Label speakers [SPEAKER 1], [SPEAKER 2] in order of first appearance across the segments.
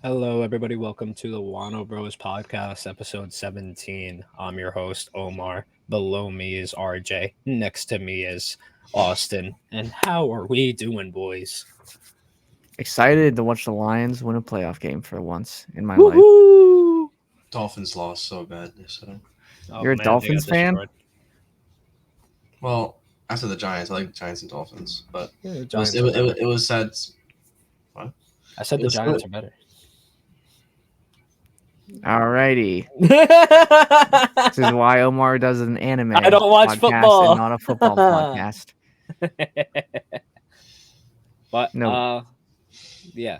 [SPEAKER 1] Hello, everybody. Welcome to the Wano Bros Podcast, episode 17. I'm your host, Omar. Below me is RJ. Next to me is Austin. And how are we doing, boys?
[SPEAKER 2] Excited to watch the Lions win a playoff game for once in my life.
[SPEAKER 1] Woohoo!
[SPEAKER 3] Dolphins lost so bad. So,
[SPEAKER 1] Oh,
[SPEAKER 2] You're a
[SPEAKER 1] man, they got
[SPEAKER 2] Dolphins fan?
[SPEAKER 1] destroyed.
[SPEAKER 3] well, after the Giants, I like the Giants and Dolphins, but
[SPEAKER 1] Yeah, the
[SPEAKER 3] it was
[SPEAKER 1] Giants
[SPEAKER 3] it,
[SPEAKER 1] are
[SPEAKER 3] was- it,
[SPEAKER 1] better.
[SPEAKER 3] was- it was sad. What?
[SPEAKER 1] I said
[SPEAKER 3] it
[SPEAKER 1] the
[SPEAKER 3] was
[SPEAKER 1] Giants
[SPEAKER 3] so-
[SPEAKER 1] are better.
[SPEAKER 2] Alrighty. This is why Omar does an anime
[SPEAKER 1] I don't watch
[SPEAKER 2] podcast
[SPEAKER 1] football.
[SPEAKER 2] and not a football podcast.
[SPEAKER 1] But,
[SPEAKER 2] No.
[SPEAKER 1] yeah.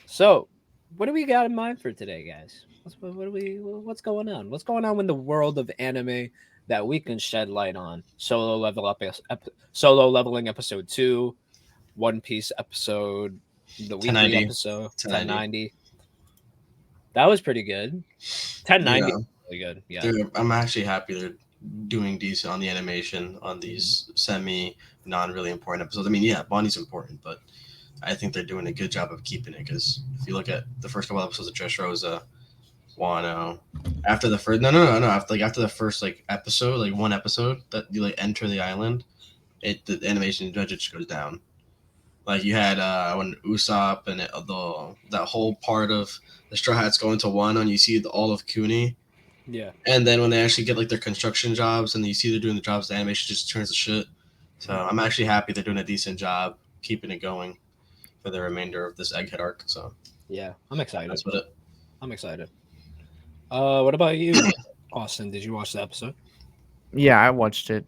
[SPEAKER 1] So, what do we got in mind for today, guys? What's going on? What's going on in the world of anime that we can shed light on? Solo leveling episode 2, One Piece episode, the weekly
[SPEAKER 3] 1090.
[SPEAKER 1] episode
[SPEAKER 3] 1090.
[SPEAKER 1] 1090. That was pretty good. 1090
[SPEAKER 3] Yeah.
[SPEAKER 1] was really good. Yeah.
[SPEAKER 3] I'm actually happy they're doing decent on the animation on these non really important episodes. I mean, yeah, Bonnie's important, but I think they're doing a good job of keeping it because if you look at the first couple episodes of Dressrosa, Wano, after the first after the first episode, one episode that you enter the island, the animation just goes down. Like you had when Usopp and that whole part of the Straw Hats going to Wano, and you see all of Kuni,
[SPEAKER 1] Yeah.
[SPEAKER 3] and then when they actually get their construction jobs, and you see they're doing the jobs, the animation just turns to shit. So I'm actually happy they're doing a decent job keeping it going for the remainder of this Egghead arc. So
[SPEAKER 1] Yeah. I'm excited.
[SPEAKER 3] that's what it.
[SPEAKER 1] I'm excited. What about you, Austin? Did you watch the episode?
[SPEAKER 2] Yeah, I watched it.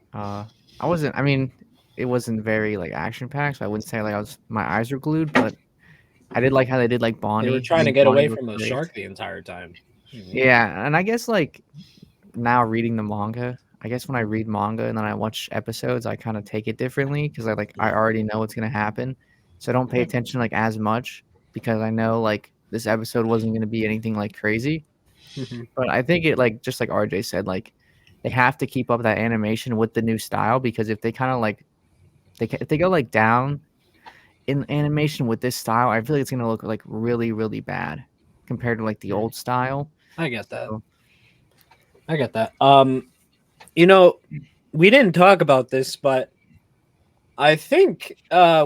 [SPEAKER 2] It wasn't very action packed, so I wouldn't say my eyes were glued, but I did like how they did Bonnie.
[SPEAKER 1] They were
[SPEAKER 2] I
[SPEAKER 1] trying to
[SPEAKER 2] think
[SPEAKER 1] get
[SPEAKER 2] Bonnie
[SPEAKER 1] away
[SPEAKER 2] looked
[SPEAKER 1] from a
[SPEAKER 2] great.
[SPEAKER 1] shark the entire time.
[SPEAKER 2] Yeah, and I guess now reading the manga, I guess when I read manga and then I watch episodes, I kind of take it differently because I already know what's gonna happen, so I don't pay attention as much because I know this episode wasn't gonna be anything crazy. But I think it just like RJ said, they have to keep up that animation with the new style because if they kind of if they go down in animation with this style, I feel like it's gonna look really really bad compared to the old style.
[SPEAKER 1] I get that.
[SPEAKER 2] So-
[SPEAKER 1] I get that. We didn't talk about this, but I think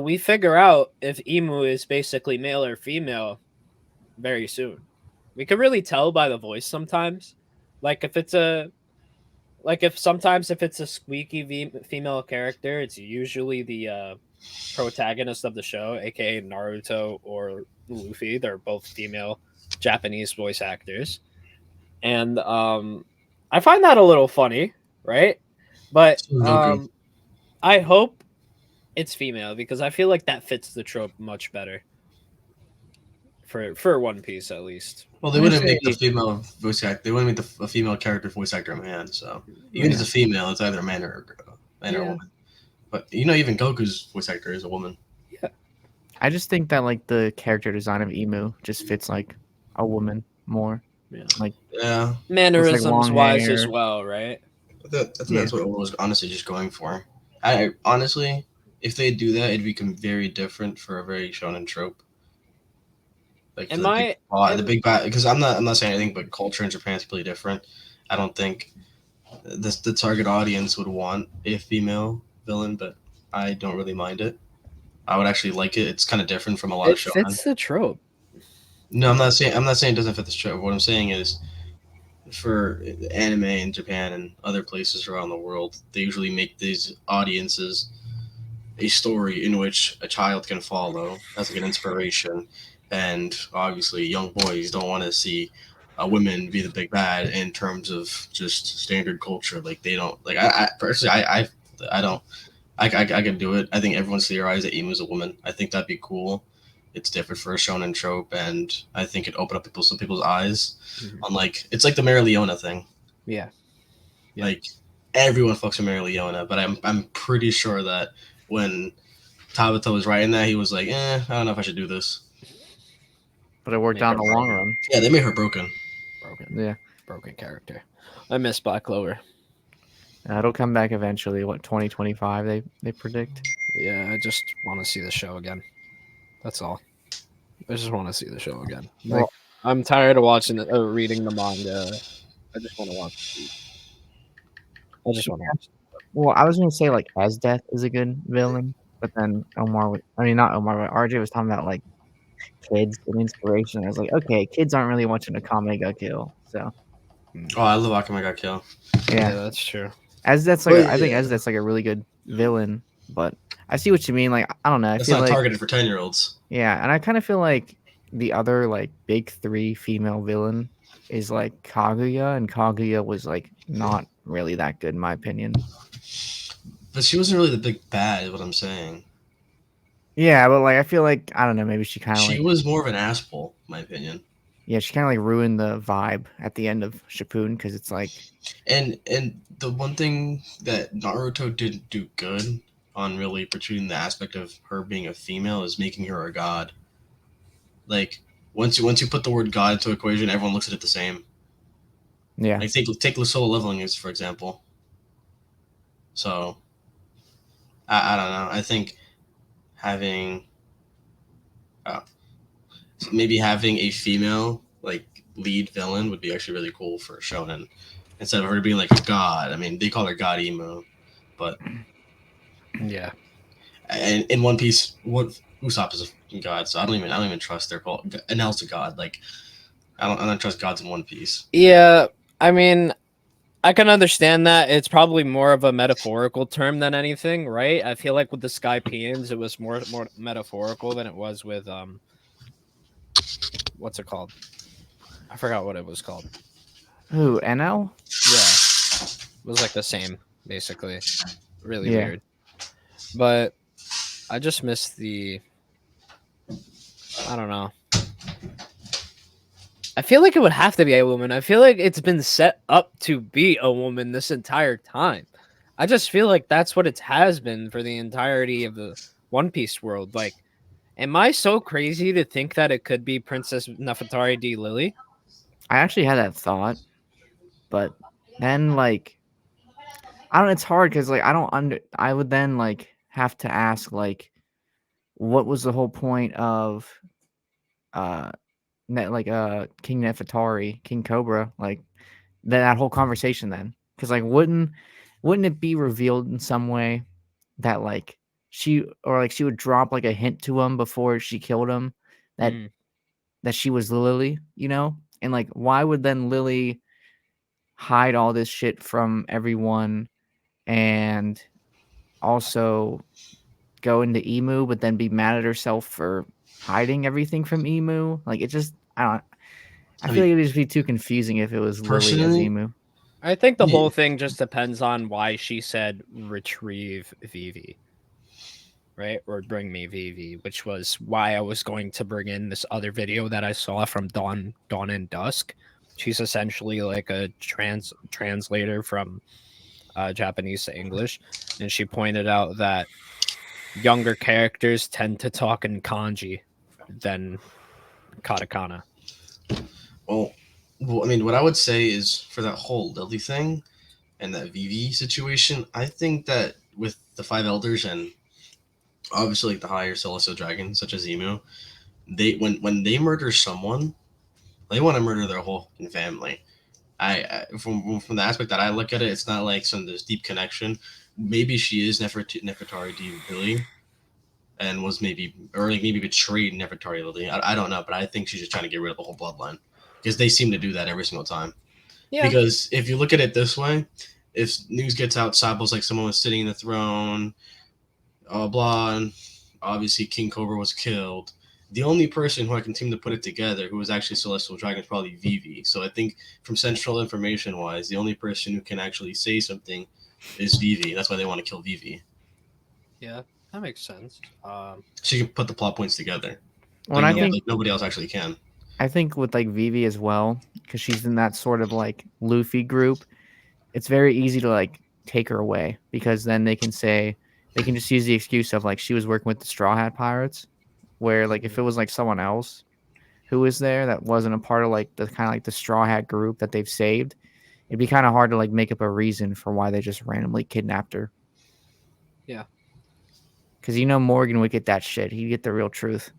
[SPEAKER 1] we figure out if Emu is basically male or female very soon. We can really tell by the voice sometimes. If it's a squeaky female character, it's usually the protagonist of the show, aka Naruto or Luffy. They're both female Japanese voice actors. And I find that a little funny, right? But
[SPEAKER 3] Goku.
[SPEAKER 1] I hope it's female because I feel like that fits the trope much better. For One Piece at least.
[SPEAKER 3] Well, they
[SPEAKER 2] I'm gonna
[SPEAKER 3] wouldn't make the
[SPEAKER 2] say-
[SPEAKER 3] female voice actor. They wouldn't make a female character voice actor a man. So even if it's a female, it's either a man or a woman. But even Goku's voice actor is a woman.
[SPEAKER 2] I just think that the character design of Emu just fits a woman more.
[SPEAKER 1] Yeah.
[SPEAKER 3] Yeah,
[SPEAKER 1] Mannerisms
[SPEAKER 2] long
[SPEAKER 1] wise as
[SPEAKER 2] hair.
[SPEAKER 1] well, right?
[SPEAKER 3] I think that's what I was honestly just going for. I honestly, if they do that, it'd become very different for a very shonen trope. The big bad, because I'm not saying anything, but culture in Japan is completely different. I don't think the target audience would want a female villain, but I don't really mind it. I would actually like it. It's kind of different from a lot
[SPEAKER 1] It
[SPEAKER 3] of shonen.
[SPEAKER 1] fits the trope.
[SPEAKER 3] No, I'm not saying it doesn't fit the trope. What I'm saying is, for anime in Japan and other places around the world, they usually make these audiences a story in which a child can follow as an inspiration. And obviously, young boys don't want to see women be the big bad in terms of just standard culture. They don't I personally I don't I can do it. I think everyone's theorized that Emu is a woman. I think that'd be cool. It's different for a shonen trope, and I think it opened up some people's eyes. On it's like the Mary Leona thing.
[SPEAKER 1] Yeah. Yeah.
[SPEAKER 3] Everyone fucks with Mary Leona, but I'm pretty sure that when Tabata was writing that, he was like, I don't know if I should do this.
[SPEAKER 2] But it worked out in the long run.
[SPEAKER 3] Yeah, they made her broken.
[SPEAKER 2] Yeah.
[SPEAKER 1] Broken character. I miss Black Clover.
[SPEAKER 2] It'll come back eventually. What 2025 they predict?
[SPEAKER 1] Yeah, I just want to see the show again. That's all. I just want to see the show again.
[SPEAKER 2] Well,
[SPEAKER 1] I'm tired of reading the manga. I just want to watch. I just want to watch.
[SPEAKER 2] Well, I was gonna say like As Death is a good villain, but then not Omar, but RJ was talking about like kids and inspiration. I was like, okay, kids aren't really watching a Akame ga Kill, so
[SPEAKER 3] Oh, I love Akame ga Kill.
[SPEAKER 2] yeah,
[SPEAKER 1] that's true.
[SPEAKER 2] As Death's like
[SPEAKER 3] But
[SPEAKER 2] I think
[SPEAKER 3] yeah.
[SPEAKER 2] As Death's like a really good villain, but I see what you mean. Like I don't know, I
[SPEAKER 3] It's
[SPEAKER 2] feel
[SPEAKER 3] not
[SPEAKER 2] like
[SPEAKER 3] targeted for 10-year-olds.
[SPEAKER 2] yeah, and I kind of feel like the other like big three female villain is like Kaguya, and Kaguya was like not really that good in my opinion.
[SPEAKER 3] But she wasn't really the big bad, is what I'm saying.
[SPEAKER 2] Yeah, but like I feel like I don't know, maybe she kind of
[SPEAKER 3] She
[SPEAKER 2] like
[SPEAKER 3] was more of an asshole, in my opinion.
[SPEAKER 2] yeah, she kind of like ruined the vibe at the end of Shippuden because it's like
[SPEAKER 3] And the one thing that Naruto didn't do good on really portraying the aspect of her being a female is making her a god. Like once you put the word god into equation, everyone looks at it the same.
[SPEAKER 2] yeah.
[SPEAKER 3] Like take solo leveling as for example. So I don't know. I think having maybe having a female like lead villain would be actually really cool for shonen instead of her being like a god. I mean, they call her God Emo, but
[SPEAKER 1] Yeah.
[SPEAKER 3] and in One Piece, what Usopp is a fucking god, so I don't even trust their call. And L's a god. Like I don't trust gods in One Piece.
[SPEAKER 1] Yeah, I mean, I can understand that. It's probably more of a metaphorical term than anything, right? I feel like with the Skypeans, it was more metaphorical than it was with what's it called? I forgot what it was called.
[SPEAKER 2] Who NL?
[SPEAKER 1] Yeah, it was like the same, basically. Really
[SPEAKER 2] Yeah.
[SPEAKER 1] weird. But I just miss the. I don't know. I feel like it would have to be a woman. I feel like it's been set up to be a woman this entire time. I just feel like that's what it has been for the entirety of the One Piece world. Like, am I so crazy to think that it could be Princess Nefertari D. Lily?
[SPEAKER 2] I actually had that thought, but then like I don't. It's hard because like I would then like have to ask like, what was the whole point of uh King Nefertari, King Cobra, like that whole conversation then? Because like wouldn't it be revealed in some way that like she would drop like a hint to him before she killed him that that she was Lily, you know? And like why would then Lily hide all this shit from everyone and also go into Emu but then be mad at herself for hiding everything from Emu? Like it just I feel like it would just be too confusing if it was Lily as
[SPEAKER 3] Personally,
[SPEAKER 2] Emu.
[SPEAKER 1] I think the
[SPEAKER 3] Yeah.
[SPEAKER 1] whole thing just depends on why she said retrieve Vivi, right? Or bring me Vivi, which was why I was going to bring in this other video that I saw from Dawn and Dusk. She's essentially like a translator from Japanese to English, and she pointed out that younger characters tend to talk in kanji than katakana.
[SPEAKER 3] Well, I mean, what I would say is for that whole Lily thing and that Vivi situation, I think that with the Five Elders and obviously like the higher celestial dragons such as Emu, they when they murder someone, they want to murder their whole fucking family. From the aspect that I look at it, it's not like some this deep connection. Maybe she is Nefertari D. Lily, and was maybe betrayed Nefertari Lily. I don't know, but I think she's just trying to get rid of the whole bloodline because they seem to do that every single time.
[SPEAKER 1] Yeah.
[SPEAKER 3] Because if you look at it this way, if news gets out, Sabo's like someone was sitting in the throne, blah, and obviously King Cobra was killed. The only person who I can seem to put it together who was actually Celestial Dragon is probably Vivi. So I think from central information wise, the only person who can actually say something is Vivi. That's why they want to kill Vivi.
[SPEAKER 1] Yeah, that makes sense.
[SPEAKER 3] She can put the plot points together.
[SPEAKER 2] When I think
[SPEAKER 3] like nobody else actually can.
[SPEAKER 2] I think with like Vivi as well, because she's in that sort of like Luffy group, it's very easy to like take her away because then they can just use the excuse of like she was working with the Straw Hat Pirates, where like if it was like someone else who was there that wasn't a part of like the kind of like the Straw Hat group that they've saved, it'd be kind of hard to like make up a reason for why they just randomly kidnapped her.
[SPEAKER 1] Yeah.
[SPEAKER 2] Because Morgan would get that shit. He'd get the real truth.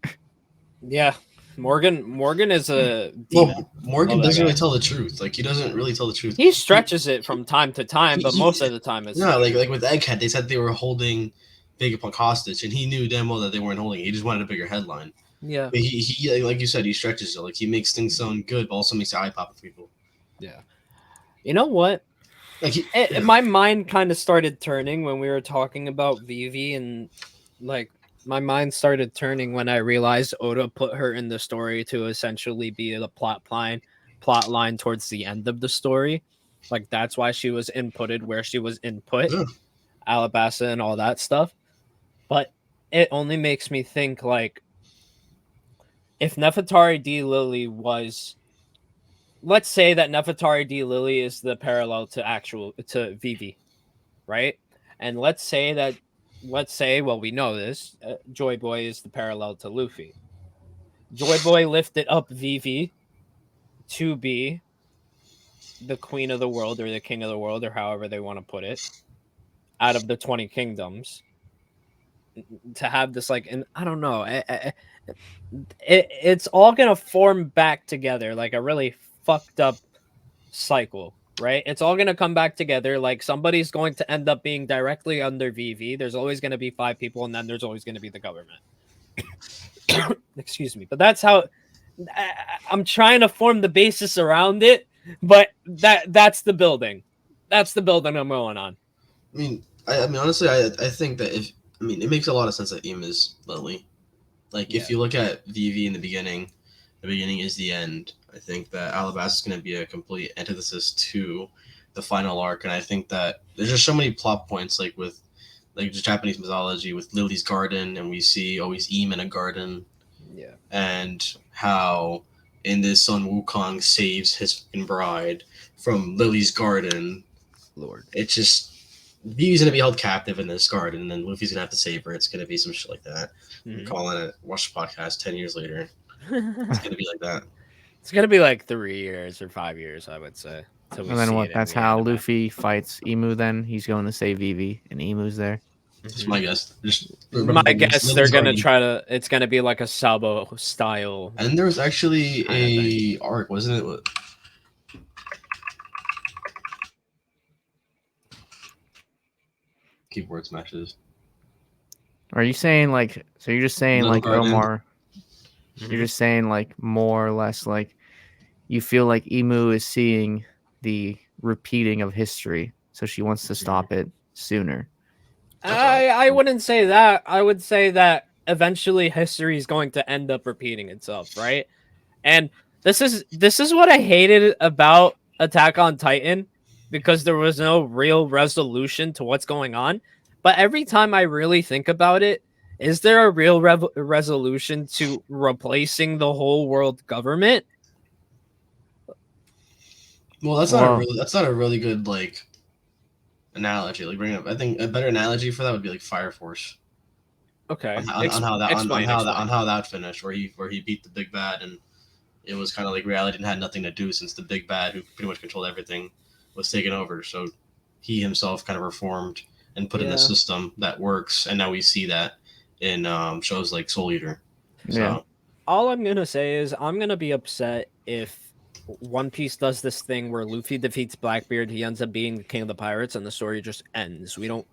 [SPEAKER 1] Yeah, Morgan is a
[SPEAKER 3] Well,
[SPEAKER 1] demon.
[SPEAKER 3] Morgan
[SPEAKER 1] Love that
[SPEAKER 3] doesn't
[SPEAKER 1] guy.
[SPEAKER 3] really tell the truth. Like he doesn't really tell the truth.
[SPEAKER 1] He stretches it from time to time, but
[SPEAKER 3] He-
[SPEAKER 1] most of the time it's
[SPEAKER 3] Yeah, like with Egghead, they said they were holding Vegapunk hostage, and he knew damn well that they weren't holding it. He just wanted a bigger headline.
[SPEAKER 1] yeah.
[SPEAKER 3] But he like you said, he stretches it. Like he makes things sound good, but also makes the eye pop with people.
[SPEAKER 1] Yeah. You know what?
[SPEAKER 3] Like
[SPEAKER 1] My mind kind of started turning when we were talking about Vivi, and like my mind started turning when I realized Oda put her in the story to essentially be the plot line towards the end of the story. Like that's why she was inputted where she was input,
[SPEAKER 3] Yeah.
[SPEAKER 1] Alabasta and all that stuff. But it only makes me think like if Nefertari D. Lily was, let's say that Nefertari D. Lily is the parallel to Vivi, right? And let's say, well, we know this. Joy Boy is the parallel to Luffy. Joy Boy lifted up Vivi to be the queen of the world or the king of the world or however they want to put it, out of the 20 kingdoms. To have this like, and I don't know, it's all gonna form back together like a really fucked up cycle, right? It's all gonna come back together. Like somebody's going to end up being directly under VV. There's always gonna be 5 people, and then there's always gonna be the government. Excuse me, but that's how I'm trying to form the basis around it. But that's the building. That's the building I'm going on.
[SPEAKER 3] I mean, honestly, I think that it makes a lot of sense that Im is Lily. Like, if you look at VV in the beginning is the end. I think that Alabasta is going to be a complete antithesis to the final arc, and I think that there's just so many plot points, like with like the Japanese mythology with Lily's garden, and we see always Im in a garden.
[SPEAKER 1] Yeah.
[SPEAKER 3] And how in this Sun Wukong saves his bride from Lily's garden.
[SPEAKER 1] Lord.
[SPEAKER 3] It's just Vivi's gonna be held captive in this garden, and then Luffy's gonna have to save her. It's gonna be some shit like that. I'm calling it. Watch the podcast 10 years later. It's gonna be like that.
[SPEAKER 1] It's gonna be like 3 years or 5 years, I would say.
[SPEAKER 2] And then what? That's how Luffy fights Emu. Then he's going to save Vivi, and Emu's there.
[SPEAKER 3] That's my guess.
[SPEAKER 1] My guess, they're gonna try to. It's gonna be like a Sabo style.
[SPEAKER 3] And there was actually a arc, wasn't it? Keyboard smashes.
[SPEAKER 2] Are you saying like? So you're just saying
[SPEAKER 3] Little
[SPEAKER 2] like
[SPEAKER 3] Garden.
[SPEAKER 2] Omar? You're just saying like more or less like you feel like Emu is seeing the repeating of history, so she wants to stop it sooner.
[SPEAKER 1] I wouldn't say that. I would say that eventually history is going to end up repeating itself, right? And this is what I hated about Attack on Titan, because there was no real resolution to what's going on. But every time I really think about it, is there a real resolution to replacing the whole world government?
[SPEAKER 3] Well, that's not a really good like analogy. Like bring up, I think a better analogy for that would be like Fire Force.
[SPEAKER 1] Okay,
[SPEAKER 3] On how that finished, where he beat the big bad, and it was kind of like reality and had nothing to do, since the big bad, who pretty much controlled everything, was taken over. So he himself kind of reformed and put in a system that works, and now we see that in shows like Soul Eater. So,
[SPEAKER 2] Yeah.
[SPEAKER 1] All I'm gonna say is I'm gonna be upset if One Piece does this thing where Luffy defeats Blackbeard, he ends up being the king of the pirates, and the story just ends. We don't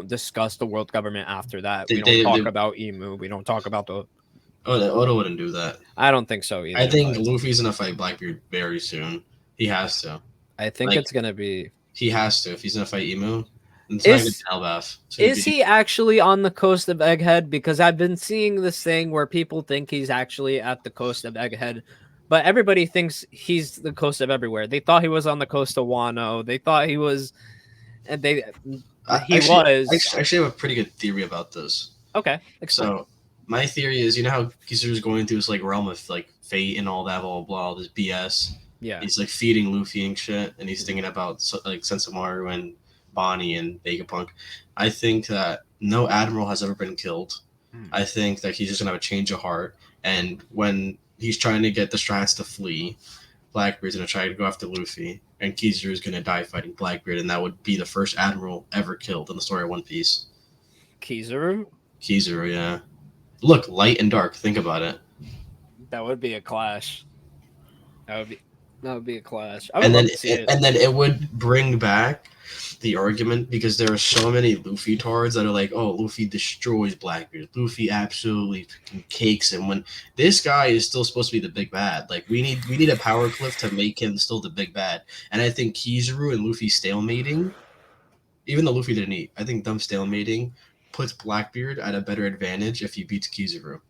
[SPEAKER 1] discuss the world government after that. We don't talk about Emu. We don't talk about the.
[SPEAKER 3] Oda wouldn't do that.
[SPEAKER 1] I don't think so either.
[SPEAKER 3] I think Luffy's gonna fight Blackbeard very soon. He has to.
[SPEAKER 1] I think it's gonna be.
[SPEAKER 3] He has to if he's gonna fight Emu.
[SPEAKER 1] Is he actually on the coast of Egghead? Because I've been seeing this thing where people think he's actually at the coast of Egghead, but everybody thinks he's the coast of everywhere. They thought he was on the coast of Wano. They thought he was, and
[SPEAKER 3] was. I actually have a pretty good theory about this.
[SPEAKER 1] Okay, explain.
[SPEAKER 3] So my theory is, you know how Kizaru's going through this like realm of like fate and all that, blah blah blah, all this BS.
[SPEAKER 1] Yeah,
[SPEAKER 3] he's like feeding Luffy and shit, and he's thinking about like Sensomaru and Bonnie and Vegapunk. I think that no admiral has ever been killed. I think that he's just gonna have a change of heart, and when he's trying to get the Strats to flee, Blackbeard's gonna try to go after Luffy, and Kizaru's gonna die fighting Blackbeard, and that would be the first admiral ever killed in the story of One Piece.
[SPEAKER 1] Kizaru,
[SPEAKER 3] yeah. Look, light and dark. Think about it.
[SPEAKER 1] That would be a clash. That would be a clash. I would
[SPEAKER 3] And
[SPEAKER 1] love
[SPEAKER 3] then
[SPEAKER 1] to see it.
[SPEAKER 3] and then it would bring back the argument because there are so many Luffy tards that are like, oh, Luffy destroys Blackbeard. Luffy absolutely fucking cakes him. When this guy is still supposed to be the big bad. Like we need a power cliff to make him still the big bad. And I think Kizaru and Luffy stalemating, even though Luffy didn't eat, I think them stalemating puts Blackbeard at a better advantage if he beats Kizaru.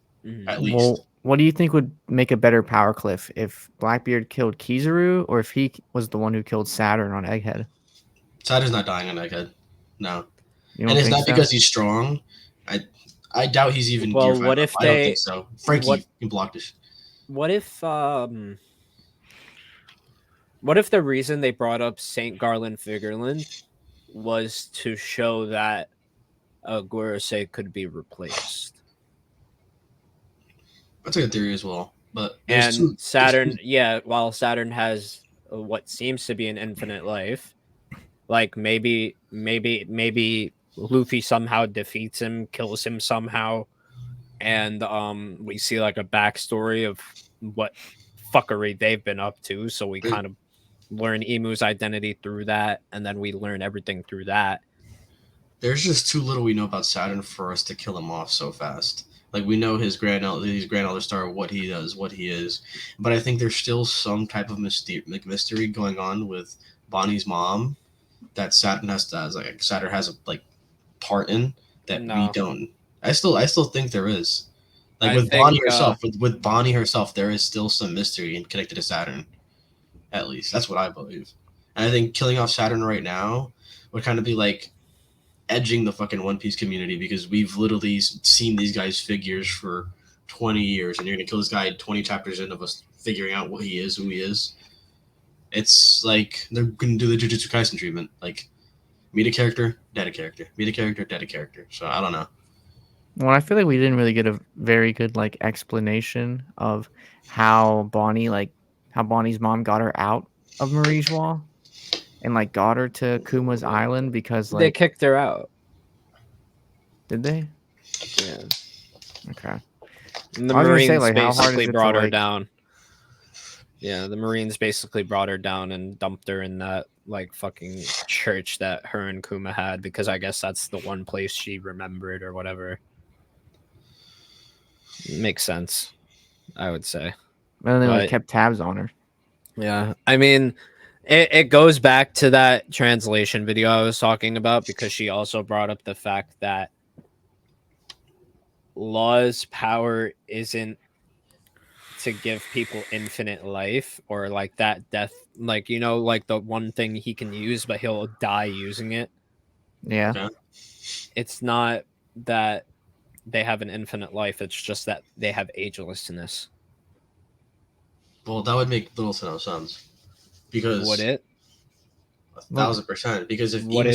[SPEAKER 3] At least.
[SPEAKER 2] Well, what do you think would make a better power cliff? If Blackbeard killed Kizaru, or if he was the one who killed Saturn on Egghead?
[SPEAKER 3] Saturn's not dying on Egghead. No.
[SPEAKER 2] You don't
[SPEAKER 3] And it's
[SPEAKER 2] think
[SPEAKER 3] not
[SPEAKER 2] so?
[SPEAKER 3] because he's strong. I doubt he's even.
[SPEAKER 1] Well,
[SPEAKER 3] Gear
[SPEAKER 1] what
[SPEAKER 3] 5
[SPEAKER 1] if
[SPEAKER 3] up. I don't
[SPEAKER 1] they-
[SPEAKER 3] think so. Frankie can block this.
[SPEAKER 1] What if the reason they brought up Saint Garland Figureland was to show that Gorosei could be replaced?
[SPEAKER 3] That's a good theory as well. But
[SPEAKER 1] And Saturn, while Saturn has what seems to be an infinite life, like maybe Luffy somehow defeats him, kills him somehow, and we see like a backstory of what fuckery they've been up to, so we kind of learn Emu's identity through that, and then we learn everything through that.
[SPEAKER 3] There's just too little we know about Saturn for us to kill him off so fast. Like we know his Grand Elder Star, what he does, what he is, but I think there's still some type of mystery going on with Bonnie's mom that Saturn has a part in that we don't. I still think there is. Like with Bonnie herself, with Bonnie herself, there is still some mystery connected to Saturn. At least that's what I believe, and I think killing off Saturn right now would kind of be like edging the fucking One Piece community because we've literally seen these guys' figures for 20 years, and you're gonna kill this guy 20 chapters in of us figuring out what he is, who he is. It's like they're gonna do the Jujutsu Kaisen treatment, like meet a character, dead a character, meet a character, dead a character. So I don't know.
[SPEAKER 2] Well, I feel like we didn't really get a very good like explanation of how Bonnie's mom got her out of Mariejois and like got her to Kuma's island because like
[SPEAKER 1] They kicked her out.
[SPEAKER 2] Did they?
[SPEAKER 1] Yeah.
[SPEAKER 2] Okay.
[SPEAKER 1] And the
[SPEAKER 2] I was gonna
[SPEAKER 1] Marines
[SPEAKER 2] say, like, how hard
[SPEAKER 1] basically
[SPEAKER 2] is it to,
[SPEAKER 1] brought her
[SPEAKER 2] like-
[SPEAKER 1] down. Yeah, the Marines basically brought her down and dumped her in that like fucking church that her and Kuma had because I guess that's the one place she remembered or whatever. Makes sense, I would say.
[SPEAKER 2] And then they like
[SPEAKER 1] But-
[SPEAKER 2] kept tabs on her.
[SPEAKER 1] Yeah, I mean, it goes back to that translation video I was talking about because she also brought up the fact that Law's power isn't to give people infinite life or like that death, like, you know, like the one thing he can use, but he'll die using it.
[SPEAKER 2] Yeah.
[SPEAKER 3] Okay.
[SPEAKER 1] It's not that they have an infinite life, it's just that they have agelessness.
[SPEAKER 3] Well, that would make little to no sense because
[SPEAKER 1] Would it?
[SPEAKER 3] 1,000%. Because if
[SPEAKER 1] What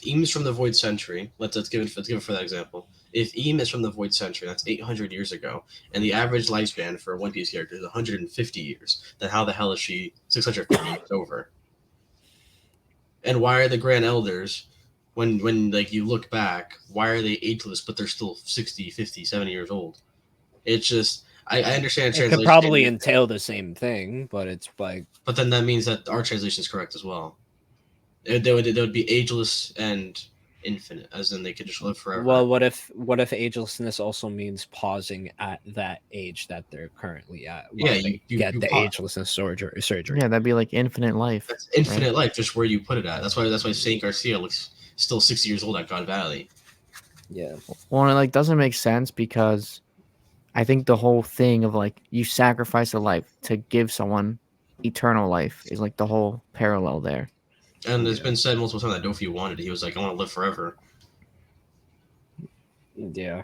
[SPEAKER 3] Eam is from the Void Century, let's give it for that example. If Eam is from the Void Century, that's 800 years ago, and the average lifespan for a One Piece character is 150 years, then how the hell is she 650 years over? And why are the Grand Elders, when like you look back, why are they ageless but they're still 60, 50, 70 years old? It's just I understand
[SPEAKER 1] It
[SPEAKER 3] translation.
[SPEAKER 1] could probably entail the same thing, but it's like,
[SPEAKER 3] But then that means that our translation is correct as well. They would be ageless and infinite, as in they could just live forever.
[SPEAKER 1] well, what if agelessness also means pausing at that age that they're currently at? While
[SPEAKER 3] Yeah,
[SPEAKER 1] they
[SPEAKER 3] you
[SPEAKER 1] get the
[SPEAKER 3] pause.
[SPEAKER 1] agelessness surgery.
[SPEAKER 2] Yeah, that'd be like infinite life.
[SPEAKER 3] That's infinite life, just where you put it at. That's why Saint Garcia looks still 60 years old at God Valley.
[SPEAKER 1] Yeah.
[SPEAKER 2] Well, and it like doesn't make sense because I think the whole thing of like you sacrifice a life to give someone eternal life is like the whole parallel there.
[SPEAKER 3] And it's been said multiple times that Dofi wanted it. He was like, I want to live forever.
[SPEAKER 1] Yeah.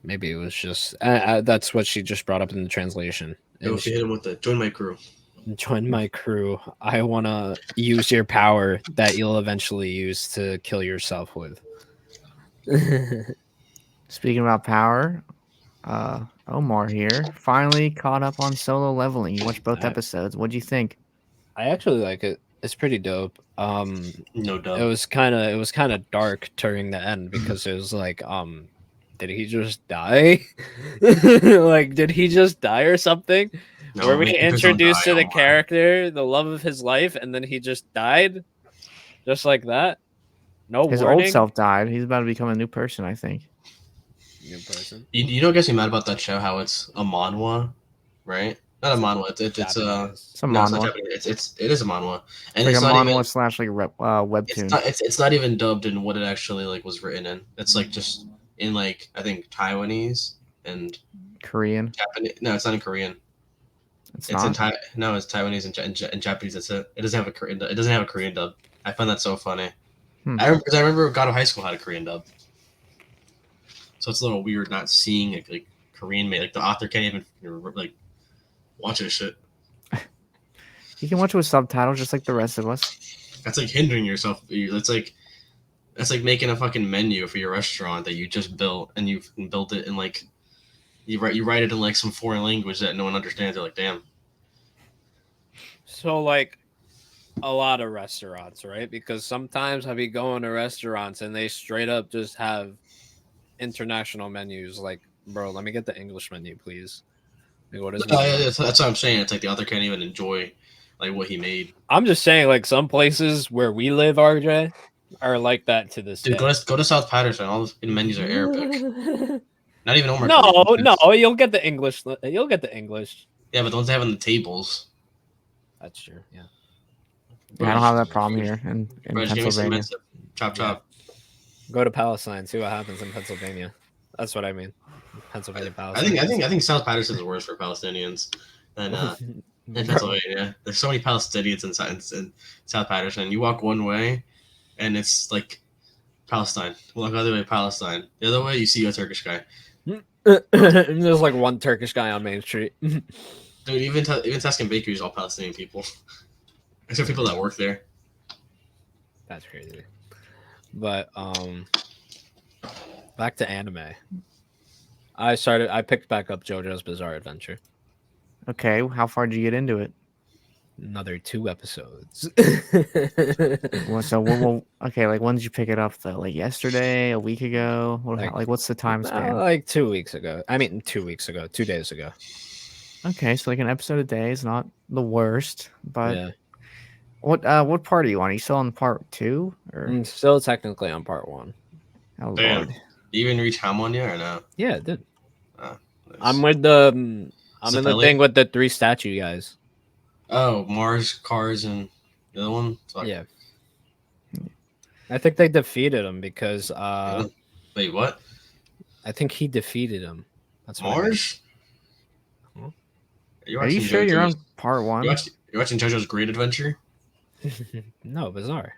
[SPEAKER 1] Maybe it was just that's what she just brought up in the translation. And
[SPEAKER 3] Dofi hit him with the join my crew.
[SPEAKER 1] join my crew. I want to use your power that you'll eventually use to kill yourself with.
[SPEAKER 2] Speaking about power, Omar here finally caught up on Solo Leveling. You watched both episodes. What'd you think?
[SPEAKER 1] I actually like it. It's pretty dope.
[SPEAKER 3] No doubt.
[SPEAKER 1] It was kind of dark during the end because it was like did he just die? Like, did he just die or something?
[SPEAKER 3] No,
[SPEAKER 1] Were we
[SPEAKER 3] main characters don't
[SPEAKER 1] introduced
[SPEAKER 3] die,
[SPEAKER 1] to the
[SPEAKER 3] don't lie.
[SPEAKER 1] character, the love of his life, and then he just died? Just like that? No
[SPEAKER 2] His
[SPEAKER 1] warning?
[SPEAKER 2] old self died. He's about to become a new person, I think.
[SPEAKER 1] New person.
[SPEAKER 3] You know what gets me mad about that show? How it's a manhwa, right? Not a manhwa. It's
[SPEAKER 1] Japanese.
[SPEAKER 2] It's a
[SPEAKER 3] no, it's not
[SPEAKER 2] manhwa.
[SPEAKER 3] Japanese. It is a manhwa, and
[SPEAKER 2] It's
[SPEAKER 3] it's
[SPEAKER 2] like a
[SPEAKER 3] not
[SPEAKER 2] manhwa
[SPEAKER 3] even.
[SPEAKER 2] slash like webtoon.
[SPEAKER 3] It's not even dubbed in what it actually like was written in. It's like just in like I think Taiwanese and
[SPEAKER 2] Korean.
[SPEAKER 3] Japanese. No, it's not in Korean.
[SPEAKER 2] It's
[SPEAKER 3] It's in
[SPEAKER 2] not.
[SPEAKER 3] No, it's Taiwanese and Japanese. That's it. It doesn't have a Korean. It doesn't have a Korean dub. I find that so funny.
[SPEAKER 2] Hmm.
[SPEAKER 3] I remember God of High School had a Korean dub, so it's a little weird not seeing like Korean made. Like the author can't even like watch this shit.
[SPEAKER 2] You can watch it with subtitles just like the rest of us.
[SPEAKER 3] That's like hindering yourself. That's like making a fucking menu for your restaurant that you just built and you've built it in like you write it in like some foreign language that no one understands. You're like, damn.
[SPEAKER 1] So, like, a lot of restaurants, right? Because sometimes I be going to restaurants and they straight up just have international menus. Like, bro, let me get the English menu, please. Like, what is it?
[SPEAKER 3] That's what I'm saying. It's like the author can't even enjoy like what he made.
[SPEAKER 1] I'm just saying, like, some places where we live, RJ, are like that to this
[SPEAKER 3] Dude,
[SPEAKER 1] day.
[SPEAKER 3] go to South Patterson. All the menus are Arabic. Not even Omar.
[SPEAKER 1] No, you'll get the English. You'll get the English.
[SPEAKER 3] Yeah, but the ones they have on the tables.
[SPEAKER 1] That's true. Yeah.
[SPEAKER 2] Yeah, I don't have that problem here in
[SPEAKER 3] Bro, just give me some
[SPEAKER 2] Pennsylvania.
[SPEAKER 3] mints. Chop.
[SPEAKER 1] Go to Palestine. See what happens in Pennsylvania. That's what I mean. Pennsylvania,
[SPEAKER 3] I
[SPEAKER 1] Palestine.
[SPEAKER 3] think South Patterson is worse for Palestinians than Pennsylvania. There's so many Palestinians in South Patterson. You walk one way, and it's like Palestine. Walk the other way, Palestine. The other way, you see a Turkish guy.
[SPEAKER 1] There's like one Turkish guy on Main Street.
[SPEAKER 3] Dude, even Tuscan Bakery is all Palestinian people. Except people that work there.
[SPEAKER 1] That's crazy. But back to anime. I picked back up JoJo's Bizarre Adventure.
[SPEAKER 2] Okay, how far did you get into it?
[SPEAKER 1] Another 2 episodes.
[SPEAKER 2] Okay, like when did you pick it up though? Like yesterday, a week ago? What's the time span?
[SPEAKER 1] Like 2 weeks ago. I mean 2 weeks ago, 2 days ago.
[SPEAKER 2] Okay, so like an episode a day is not the worst, but
[SPEAKER 1] Yeah.
[SPEAKER 2] What part are you on? Are you still on part 2? Or
[SPEAKER 1] I'm still technically on part 1.
[SPEAKER 2] oh
[SPEAKER 3] Damn.
[SPEAKER 2] lord.
[SPEAKER 3] Do you even reach Hamon yet or no?
[SPEAKER 1] Yeah, it did.
[SPEAKER 3] Nice.
[SPEAKER 1] I'm with the I'm in the
[SPEAKER 3] Zapelli?
[SPEAKER 1] thing with the 3 statue guys.
[SPEAKER 3] Oh, Mars, Cars, and the other one? Fuck.
[SPEAKER 1] Yeah. I think they defeated him because
[SPEAKER 3] Wait, what?
[SPEAKER 1] I think he defeated him. That's what I
[SPEAKER 3] Mars?
[SPEAKER 1] Huh?
[SPEAKER 3] Are you
[SPEAKER 2] Are you
[SPEAKER 3] watching
[SPEAKER 2] sure you're on
[SPEAKER 3] JoJo's-
[SPEAKER 2] part 1?
[SPEAKER 3] You're watching JoJo's Great Adventure?
[SPEAKER 1] mean. No, Bizarre.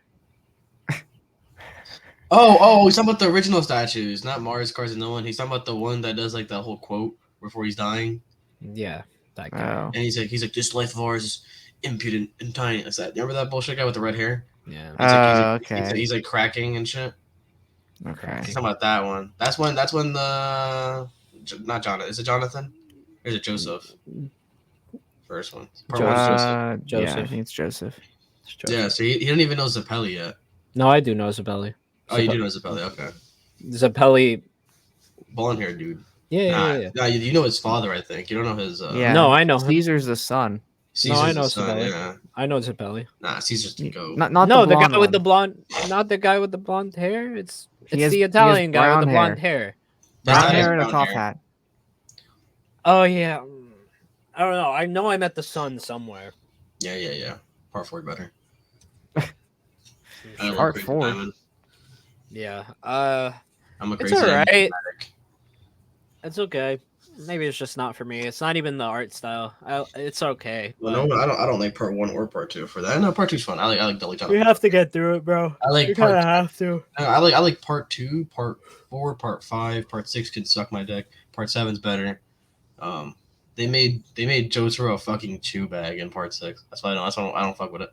[SPEAKER 3] Oh, he's talking about the original statues, not Mars, Cars, and no one. He's talking about the one that does like that whole quote before he's dying,
[SPEAKER 1] Yeah, that guy.
[SPEAKER 2] Oh.
[SPEAKER 3] and he's like, "This life of ours is impudent and tiny." Is that? You remember that bullshit guy with the red hair?
[SPEAKER 1] Yeah.
[SPEAKER 2] Okay.
[SPEAKER 3] He's like cracking and shit.
[SPEAKER 2] Okay.
[SPEAKER 3] He's talking about that one. That's when the not Jonathan. Is it Jonathan? Or is it Joseph? First one. Part one is Joseph.
[SPEAKER 2] Yeah, I
[SPEAKER 1] Joseph.
[SPEAKER 2] think it's Joseph.
[SPEAKER 1] It's Joseph.
[SPEAKER 3] Yeah, so he didn't even know Zappelli yet.
[SPEAKER 1] No, I do know Zabelli.
[SPEAKER 3] Oh, you do know Zappelli. Okay.
[SPEAKER 1] Zabelli.
[SPEAKER 3] Blonde hair dude.
[SPEAKER 1] Yeah.
[SPEAKER 3] Nah, you know his father, I think. You don't know his.
[SPEAKER 2] Yeah.
[SPEAKER 1] No, I know him.
[SPEAKER 2] Caesar's the son.
[SPEAKER 3] Caesar's
[SPEAKER 1] I know
[SPEAKER 3] his son,
[SPEAKER 1] Sabelli.
[SPEAKER 3] yeah.
[SPEAKER 1] I know Zabelli.
[SPEAKER 3] Nah, Caesar's the goat.
[SPEAKER 2] Not
[SPEAKER 1] No, the guy
[SPEAKER 2] blonde
[SPEAKER 1] with the
[SPEAKER 2] one.
[SPEAKER 1] blonde. Not the guy with the blonde hair. It's
[SPEAKER 2] He has-
[SPEAKER 1] the
[SPEAKER 2] he has
[SPEAKER 1] Italian guy with the
[SPEAKER 2] brown
[SPEAKER 1] blonde hair.
[SPEAKER 3] That's
[SPEAKER 2] Brown
[SPEAKER 3] not his
[SPEAKER 2] hair and a
[SPEAKER 3] brown
[SPEAKER 2] top
[SPEAKER 3] hair.
[SPEAKER 2] hat.
[SPEAKER 1] Oh yeah. I don't know. I know I met the son somewhere.
[SPEAKER 3] Yeah. Part 4 better. I love
[SPEAKER 2] Part
[SPEAKER 3] Crazy
[SPEAKER 2] 4.
[SPEAKER 3] Diamond.
[SPEAKER 1] Yeah.
[SPEAKER 3] I'm a
[SPEAKER 1] It's
[SPEAKER 3] crazy
[SPEAKER 1] alright.
[SPEAKER 3] Diamond fanatic.
[SPEAKER 1] It's okay. Maybe it's just not for me. It's not even the art style. It's okay.
[SPEAKER 3] Well, no, I don't like part 1 or part 2 for that. No, part 2's fun. I like Dolly
[SPEAKER 1] We
[SPEAKER 3] Jonathan.
[SPEAKER 1] have to get through it, bro.
[SPEAKER 3] I like
[SPEAKER 1] We
[SPEAKER 3] part.
[SPEAKER 1] kind of have to.
[SPEAKER 3] I like part 2, part 4, part 5, part 6 can suck my dick. Part 7's better. They made Jotaro a fucking chew bag in part 6. That's why I don't fuck with it.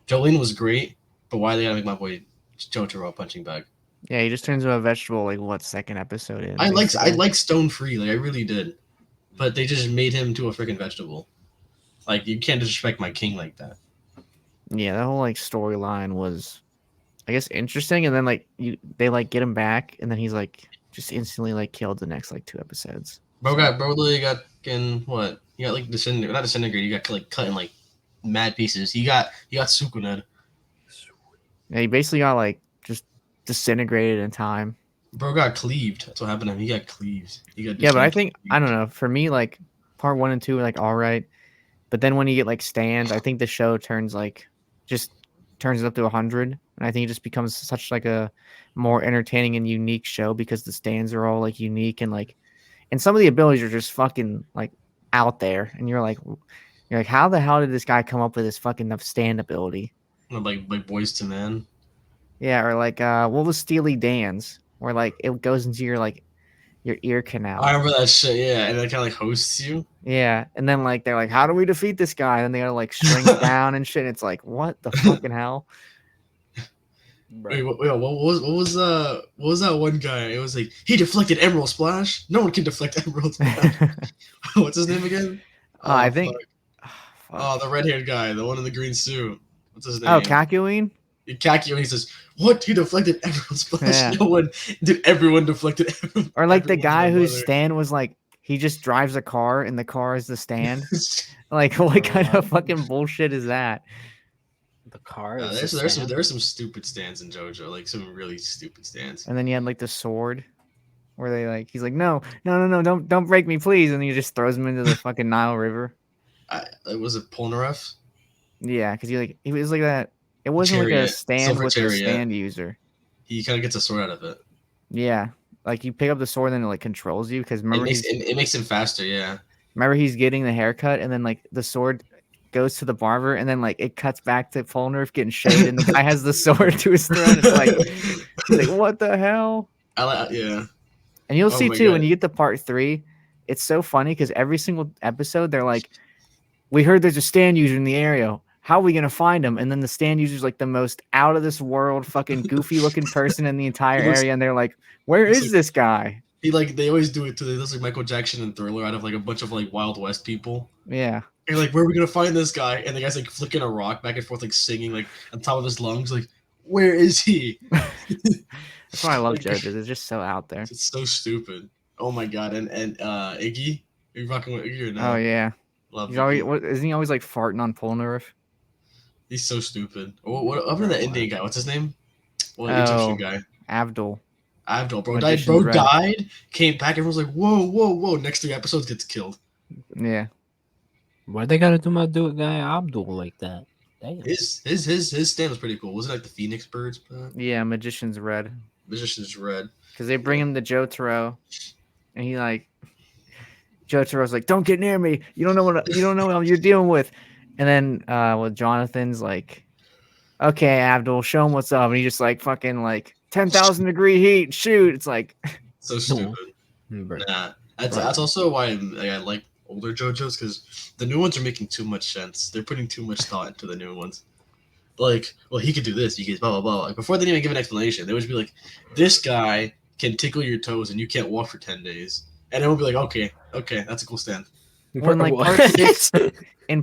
[SPEAKER 3] Jolene was great, but why they gotta make my boy Jotaro a punching bag?
[SPEAKER 2] Yeah, he just turns into a vegetable like what second episode in?
[SPEAKER 3] I
[SPEAKER 2] basically.
[SPEAKER 3] like Stone Free, like I really did, but they just made him to a freaking vegetable. Like you can't disrespect my king like that.
[SPEAKER 2] Yeah, that whole like storyline was I guess interesting, and then like they like get him back, and then he's like just instantly like killed the next like 2 episodes.
[SPEAKER 3] Bro literally got in what? He got like not disintegrated. He got like cut in like mad pieces. He got Sukuned.
[SPEAKER 2] Yeah, he basically got like just disintegrated in time.
[SPEAKER 3] Bro got cleaved. That's what happened to him. He got cleaved.
[SPEAKER 2] Yeah, but I think I don't know. For me, like part 1 and 2 are like all right, but then when you get like stands, I think the show turns it up to 100, and I think it just becomes such like a more entertaining and unique show because the stands are all like unique and like, and some of the abilities are just fucking like out there, and you're like, how the hell did this guy come up with this fucking stand ability?
[SPEAKER 3] Like Boys to Men.
[SPEAKER 2] Yeah, or like what was Steely Dan's, where like it goes into your ear canal.
[SPEAKER 3] I remember that shit, yeah, and it kind of like hosts you.
[SPEAKER 2] Yeah, and then like they're like, how do we defeat this guy? And they gotta like shrink down and shit. It's like, what the fucking hell?
[SPEAKER 3] Wait, what was that one guy? It was like he deflected Emerald Splash. No one can deflect Emerald Splash. What's his name again?
[SPEAKER 2] I think.
[SPEAKER 3] Oh, the red-haired guy, the one in the green suit. What's his name?
[SPEAKER 2] Oh, Kakyoin?
[SPEAKER 3] Kakyoin, he says, what? He deflected Emerald Splash? Yeah. No one, dude, everyone deflected Emerald.
[SPEAKER 2] Or like the guy whose stand was like, he just drives a car and the car is the stand. Like, what kind of fucking bullshit is that?
[SPEAKER 1] The car.
[SPEAKER 3] There are some stupid stands in JoJo, like some really stupid stands.
[SPEAKER 2] And then you had like the sword, where they like, he's like, no, don't break me, please, and he just throws him into the fucking Nile River.
[SPEAKER 3] Was it Polnareff?
[SPEAKER 2] Yeah, because he was like that. It wasn't like a stand with a stand user.
[SPEAKER 3] He kind of gets a sword out of it.
[SPEAKER 2] Yeah, like you pick up the sword and it like controls you because remember
[SPEAKER 3] it makes him faster. Yeah.
[SPEAKER 2] Remember he's getting the haircut and then like the sword goes to the barber and then like it cuts back to Polnareff getting shaved and the guy has the sword to his throat. It's like he's like, what the hell?
[SPEAKER 3] Yeah.
[SPEAKER 2] And you'll see too when you get to part 3, it's so funny because every single episode they're like, we heard there's a stand user in the area. How are we gonna find him? And then the stand user's like the most out of this world, fucking goofy looking person in the entire area, and they're like, "Where is this guy?"
[SPEAKER 3] They always do it too. They look like Michael Jackson and Thriller out of like a bunch of like Wild West people.
[SPEAKER 2] Yeah.
[SPEAKER 3] You're like, where are we gonna find this guy? And the guy's like flicking a rock back and forth, like singing like on top of his lungs, like, where is he?
[SPEAKER 2] That's why I love JoJo. It's just so out there.
[SPEAKER 3] It's so stupid. Oh my god! And Iggy, are you rocking with Iggy or no?
[SPEAKER 2] Oh yeah.
[SPEAKER 3] Love.
[SPEAKER 2] Isn't he always like farting on Polnareff?
[SPEAKER 3] He's so stupid. What other than the Indian guy? What's his name?
[SPEAKER 2] Egyptian
[SPEAKER 3] guy.
[SPEAKER 2] Abdul,
[SPEAKER 3] bro died. Bro died. Came back. Everyone's like, whoa. Next 3 episodes gets killed.
[SPEAKER 2] Yeah.
[SPEAKER 1] Why they gotta do my guy Abdul like that? Damn.
[SPEAKER 3] His stand was pretty cool. Was it like the Phoenix Birds?
[SPEAKER 2] Yeah, Magician's Red.
[SPEAKER 3] Magician's Red.
[SPEAKER 2] Because they bring him to Jotaro, and he like, Jotaro's like, don't get near me. You don't know what you're dealing with. And then Jonathan's like, okay, Abdul, show him what's up. And he just like fucking like 10,000 degree heat, shoot. It's like
[SPEAKER 3] so stupid. Nah, that's also why I like older JoJo's because the new ones are making too much sense. They're putting too much thought into the new ones. Like, well, he could do this. He could blah blah blah. Like before they didn't even give an explanation, they would just be like, this guy can tickle your toes and you can't walk for 10 days. And everyone would be like, okay, that's a cool stand.
[SPEAKER 2] When like